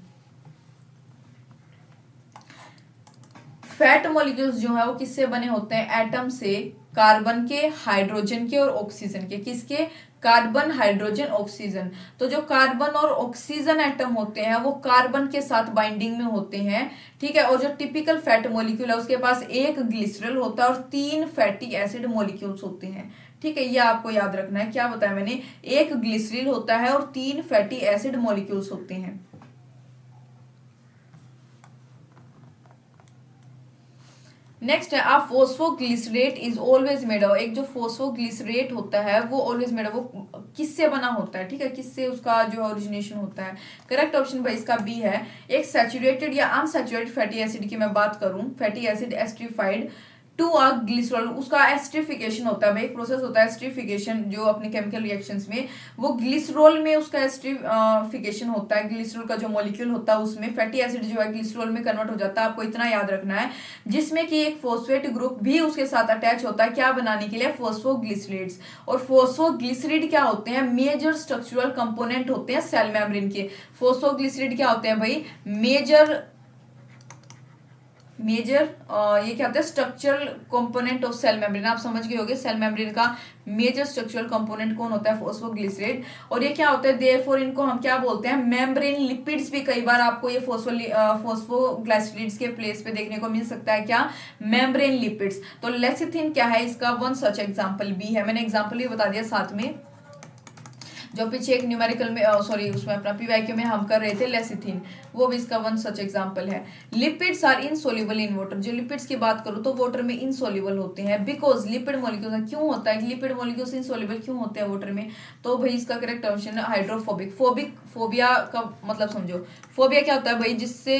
A: फैट मॉलिक्यूल्स जो है वो किससे बने होते हैं, एटम से, कार्बन के, हाइड्रोजन के और ऑक्सीजन के। किसके, कार्बन, हाइड्रोजन, ऑक्सीजन। तो जो कार्बन और ऑक्सीजन एटम होते हैं वो कार्बन के साथ बाइंडिंग में होते हैं, ठीक है। और जो टिपिकल फैट मॉलिक्यूल है उसके पास एक ग्लिसरॉल होता है और 3 फैटी एसिड मॉलिक्यूल्स होते हैं, ठीक है। ये आपको याद रखना है, क्या बताया मैंने, एक ग्लिसरॉल होता है और 3 फैटी एसिड मॉलिक्यूल्स होते हैं। नेक्स्ट है, आप फोस्फोग्लिसरेट इज ऑलवेज मेड ऑफ, एक जो फोस्फोग्लिसरेट होता है वो ऑलवेज मेड ऑफ, वो किससे बना होता है, ठीक है, किससे उसका जो ओरिजिनेशन होता है। करेक्ट ऑप्शन भाई इसका बी है। एक सैचुरेटेड या अनसैचुरेटेड फैटी एसिड की मैं बात करूं, fatty acid esterified to a glycerol, उसका एस्ट्रिफिकेशन होता है भाई, एक प्रोसेस होता है एस्ट्रिफिकेशन जो अपने केमिकल रिएक्शंस में, वो ग्लिसरॉल में उसका एस्ट्रिफिकेशन होता है। ग्लिसरॉल का जो मॉलिक्यूल होता है उसमें फैटी एसिड जो है ग्लिसरॉल में कन्वर्ट हो जाता है, आपको इतना याद रखना है, जिसमें कि एक फॉस्फेट ग्रुप भी उसके साथ अटैच होता है, क्या बनाने के लिए, फॉस्फोग्लिसरेट्स। और फॉस्फोग्लिसरेट क्या होते हैं, मेजर स्ट्रक्चरल कंपोनेंट होते हैं सेल मेम्ब्रेन के। फॉस्फोग्लिसरेट क्या होते हैं भाई, मेजर ये क्या होता है, structural component of cell membrane. आप समझ गए होंगे सेल मेम्ब्रेन का मेजर स्ट्रक्चरल कंपोनेंट कौन होता है, फॉस्फोग्लिसरेट। और ये क्या होता है, देयरफॉर इनको हम क्या बोलते हैं, मेम्ब्रेन लिपिड्स भी कई बार आपको ये फॉस्फोग्लिसरेट्स के प्लेस पे देखने को मिल सकता है, क्या, मेम्ब्रेन लिपिड्स। तो लेसिथिन क्या है इसका, वन सच एग्जाम्पल भी है, मैंने एग्जाम्पल भी बता दिया साथ में, जो पीछे एक न्यूमेरिकल में सॉरी उसमें अपना पीवाईक्यू में हम कर रहे थे लेसिथिन, वो भी इसका वन सच एग्जांपल है। Lipids are insoluble in water, जो लिपिड्स की बात करूं तो वाटर में इनसोल्युबल होते हैं, बिकॉज लिपिड मॉलिक्यूल्स, क्यों होता है लिपिड मॉलिक्यूल्स इनसोल्युबल क्यों होते हैं वाटर में, तो भाई इसका करेक्ट ऑप्शन है हाइड्रोफोबिक। फोबिया का मतलब समझो, फोबिया क्या होता है भाई, जिससे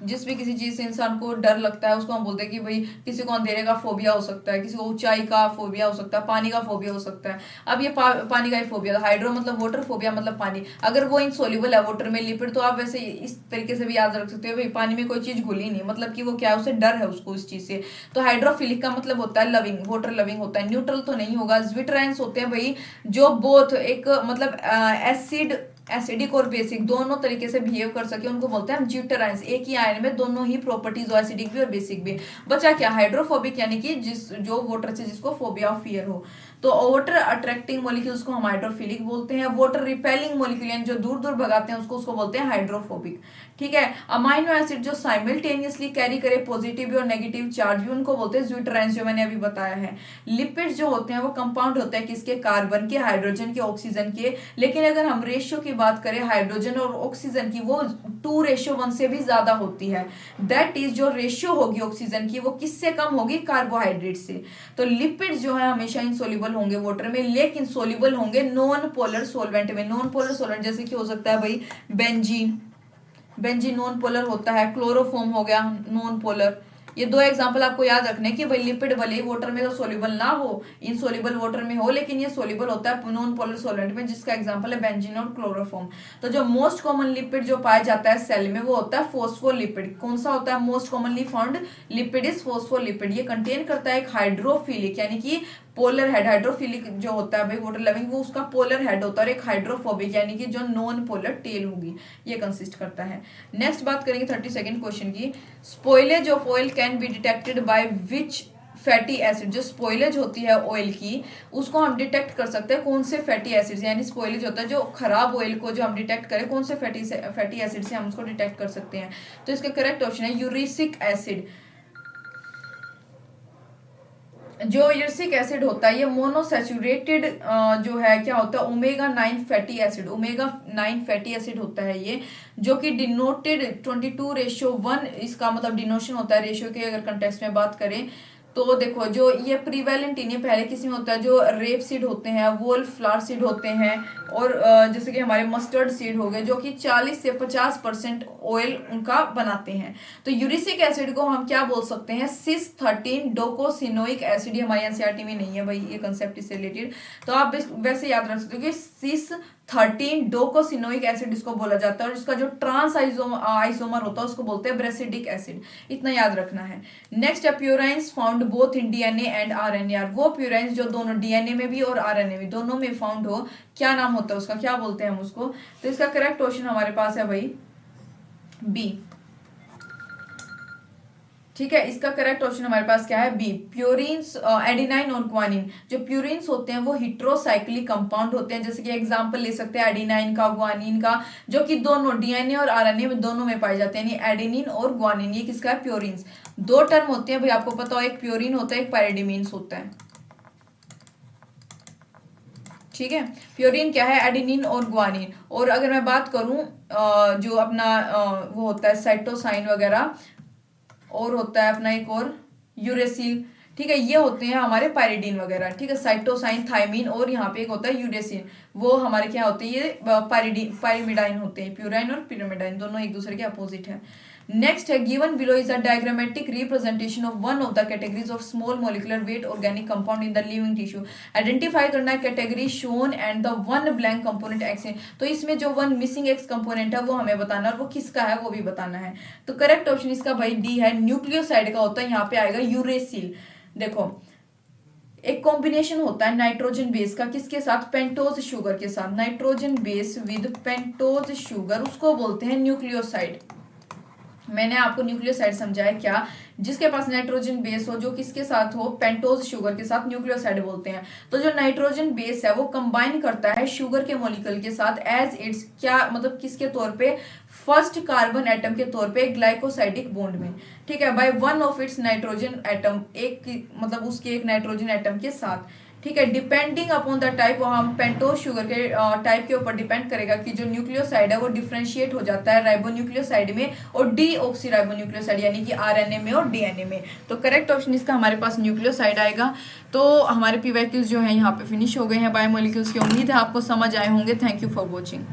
A: जिस भी किसी चीज से इंसान को डर लगता है उसको हम बोलते हैं कि भाई किसी को अंधेरे का फोबिया हो सकता है, किसी को ऊंचाई का फोबिया हो सकता है, पानी का फोबिया हो सकता है। अब ये पानी का ही फोबिया, हाइड्रो मतलब वाटर, फोबिया मतलब पानी, अगर वो इनसोल्युबल है वाटर में लिपिड, तो आप वैसे इस तरीके से भी याद रख सकते हो भाई पानी में कोई चीज घुली नहीं, मतलब कि वो क्या है, उसे डर है उसको इस चीज से। तो हाइड्रोफिलिक का मतलब होता है लविंग, वाटर लविंग होता है, न्यूट्रल तो नहीं होगा। ज्विटराइंस होते हैं भाई जो बोथ एक मतलब एसिडिक और बेसिक दोनों तरीके से बिहेव कर सके, उनको बोलते हैं हम ज्यूटराइंस, एक ही आयन में दोनों ही प्रॉपर्टीज हो, एसिडिक भी और बेसिक भी। बचा क्या, हाइड्रोफोबिक, यानी कि जो वाटर से जिसको फोबिया ऑफ फियर हो। तो वाटर अट्रैक्टिंग मॉलिक्यूल्स को हम हाइड्रोफिलिक बोलते हैं, वाटर रिपेलिंग मॉलिक्यूल यानी जो दूर दूर भगाते हैं उसको बोलते हैं हाइड्रोफोबिक, ठीक है। अमाइनो एसिड जो साइमल्टेनियसली कैरी करे पॉजिटिव और नेगेटिव चार्ज भी, उनको बोलते हैं ज्यूटराइंस, जो मैंने अभी बताया है। लिपिड्स जो होते हैं वो कंपाउंड होते हैं किसके, कार्बन के, हाइड्रोजन के, ऑक्सीजन के। लेकिन अगर हम रेशियो की बात करें हाइड्रोजन और ऑक्सीजन की, वो 2:1 से भी ज्यादा होती है। दैट इज जो रेशियो होगी ऑक्सीजन की वो किससे कम होगी, कार्बोहाइड्रेट से। तो लिपिड्स जो है हमेशा इनसोल्युबल होंगे वाटर में, लेकिन सोल्युबल होंगे नॉन पोलर सोलवेंट में। नॉन पोलर सोलवेंट जैसे कि हो सकता है भाई बेंजीन नॉन पोलर होता है, क्लोरोफॉर्म हो गया नॉन पोलर, ये दो एग्जांपल आपको याद रखने कि भाई लिपिड भले ही वाटर में तो सोल्यूबल ना हो, इनसोल्यूबल वाटर में हो, लेकिन ये सोल्यूबल होता है नॉन पोलर सॉल्वेंट में, जिसका एग्जांपल है बेंजीन और क्लोरोफॉर्म। तो जो मोस्ट कॉमन लिपिड जो पाया जाता है सेल में वो होता है फॉस्फोलिपिड। कौन सा होता है most commonly found lipid is phospholipid. ये कंटेन करता है एक हाइड्रोफिलिक यानी कि पोलर हेड। हाइड्रोफिलिक जो होता है भाई वाटर लविंग वो उसका पोलर हेड होता है, और एक हाइड्रोफोबिक यानी कि जो नॉन पोलर टेल होगी, ये कंसिस्ट करता है। नेक्स्ट बात करेंगे 32nd क्वेश्चन की। Spoilage of oil can be detected by which fatty acid. जो स्पॉइलेज होती है ऑयल की उसको हम डिटेक्ट कर सकते हैं कौन से फैटी एसिड, यानी स्पॉइलेज होता है जो खराब ऑयल को जो हम डिटेक्ट करें कौन से फैटी एसिड से हम उसको डिटेक्ट कर सकते हैं। तो इसका करेक्ट ऑप्शन है यूरिसिक एसिड। जो यूरिसिक एसिड होता है ये मोनोसैचुरेटेड जो है क्या होता है omega 9 fatty acid. Omega 9 fatty acid होता है ये, जो कि डिनोटेड 22:1 इसका मतलब डिनोशन होता है रेशियो के। अगर कंटेक्स्ट में बात करें तो देखो जो ये प्रीवैलेंट इन्हें पहले किसी में होता है जो रेप सीड होते हैं, वोल्फ फ्लावर सीड होते हैं, और जैसे कि हमारे मस्टर्ड सीड हो गए जो कि 40 से 50% ऑयल उनका बनाते हैं। तो यूरिसिक एसिड को हम क्या बोल सकते हैं सिस 13 डोकोसिनोइक एसिड। ये हमारे एनसीईआरटी में नहीं है भाई ये कंसेप्ट इससे रिलेटेड, तो आप वैसे याद रख सकते हो कि सिस 13 डोकोसिनोइक एसिड इसको बोला जाता है, और इसका जो ट्रांस आइसोमर होता है उसको बोलते हैं ब्रेसिडिक एसिड। इतना याद रखना है। नेक्स्ट है purines found both in DNA and RNA. वो प्यूराइंस जो दोनों डीएनए में भी और आरएनए में दोनों में फाउंड हो, क्या नाम होता है उसका, क्या बोलते हैं हम उसको। तो इसका करेक्ट क्वेश्चन हमारे पास है भाई बी। ठीक है, इसका करेक्ट ऑप्शन हमारे पास क्या है बी। प्यूरिन्स एडिनाइन और ग्वानिन। जो प्यूरिन्स होते हैं वो हेटेरोसाइक्लिक कंपाउंड होते हैं, जैसे कि एग्जांपल ले सकते हैं एडिनाइन का, ग्वानिन का, जो कि दोनों डीएनए और आरएनए में दोनों में पाए जाते हैं, यानी एडेनिन और ग्वानिन। ये किसका है प्यूरिन्स। दो टर्म होते हैं भाई आपको पता हो, एक प्यूरिन होता है एक पायरिडीमीन्स होता है। ठीक है, प्यूरिन क्या है एडेनिन और ग्वानिन। और अगर मैं बात करूं जो अपना वो होता है साइटोसाइन वगैरह, और होता है अपना एक और यूरेसिल। ठीक है, ये होते हैं हमारे पायरिडीन वगैरह। ठीक है, साइटोसाइन थाइमिन, और यहाँ पे एक होता है यूरेसिन, वो हमारे क्या होते हैं ये पायरिमिडाइन होते हैं। प्यूराइन और पिरामिडाइन दोनों एक दूसरे के अपोजिट है। नेक्स्ट है given below is a diagrammatic representation of one of the categories of small molecular weight organic compound in the living tissue. Identify करना है category shown and the one blank component x. तो इसमें जो one missing x component है वो हमें बताना है, और वो किसका है वो भी बताना है। तो करेक्ट ऑप्शन इसका भाई डी है, न्यूक्लियोसाइड का होता है। यहाँ पे आएगा यूरेसिल। देखो एक कॉम्बिनेशन होता है नाइट्रोजन बेस का किसके साथ, पेंटोज शुगर के साथ। Nitrogen base with pentose sugar उसको बोलते हैं न्यूक्लियोसाइड। मैंने आपको न्यूक्लियोसाइड समझाया क्या, जिसके पास नाइट्रोजन बेस हो जो किसके साथ हो, पेंटोज शुगर के साथ, न्यूक्लियोसाइड बोलते हैं। तो जो नाइट्रोजन बेस है वो कंबाइन करता है शुगर के मॉलिक्यूल के साथ एज इट्स क्या मतलब किसके तौर पे, फर्स्ट कार्बन एटम के तौर पे ग्लाइकोसाइडिक बॉन्ड में। ठीक है, by one of its nitrogen atom, एक मतलब उसके एक नाइट्रोजन एटम के साथ। ठीक है, डिपेंडिंग अपॉन द टाइप, हम पेंटोज शुगर के टाइप के ऊपर डिपेंड करेगा कि जो न्यूक्लियोसाइड है वो डिफरेंशिएट हो जाता है राइबोन्यूक्लियोसाइड में और डीऑक्सी राइबोन्यूक्लियोसाइड यानी कि आरएनए में और डीएनए में। तो करेक्ट ऑप्शन इसका हमारे पास न्यूक्लियोसाइड आएगा। तो हमारे पीवाईक्यूज जो है यहाँ पे फिनिश हो गए हैं बायोमोलिक्यूल्स की। उम्मीद है आपको समझ आए होंगे। Thank you for watching.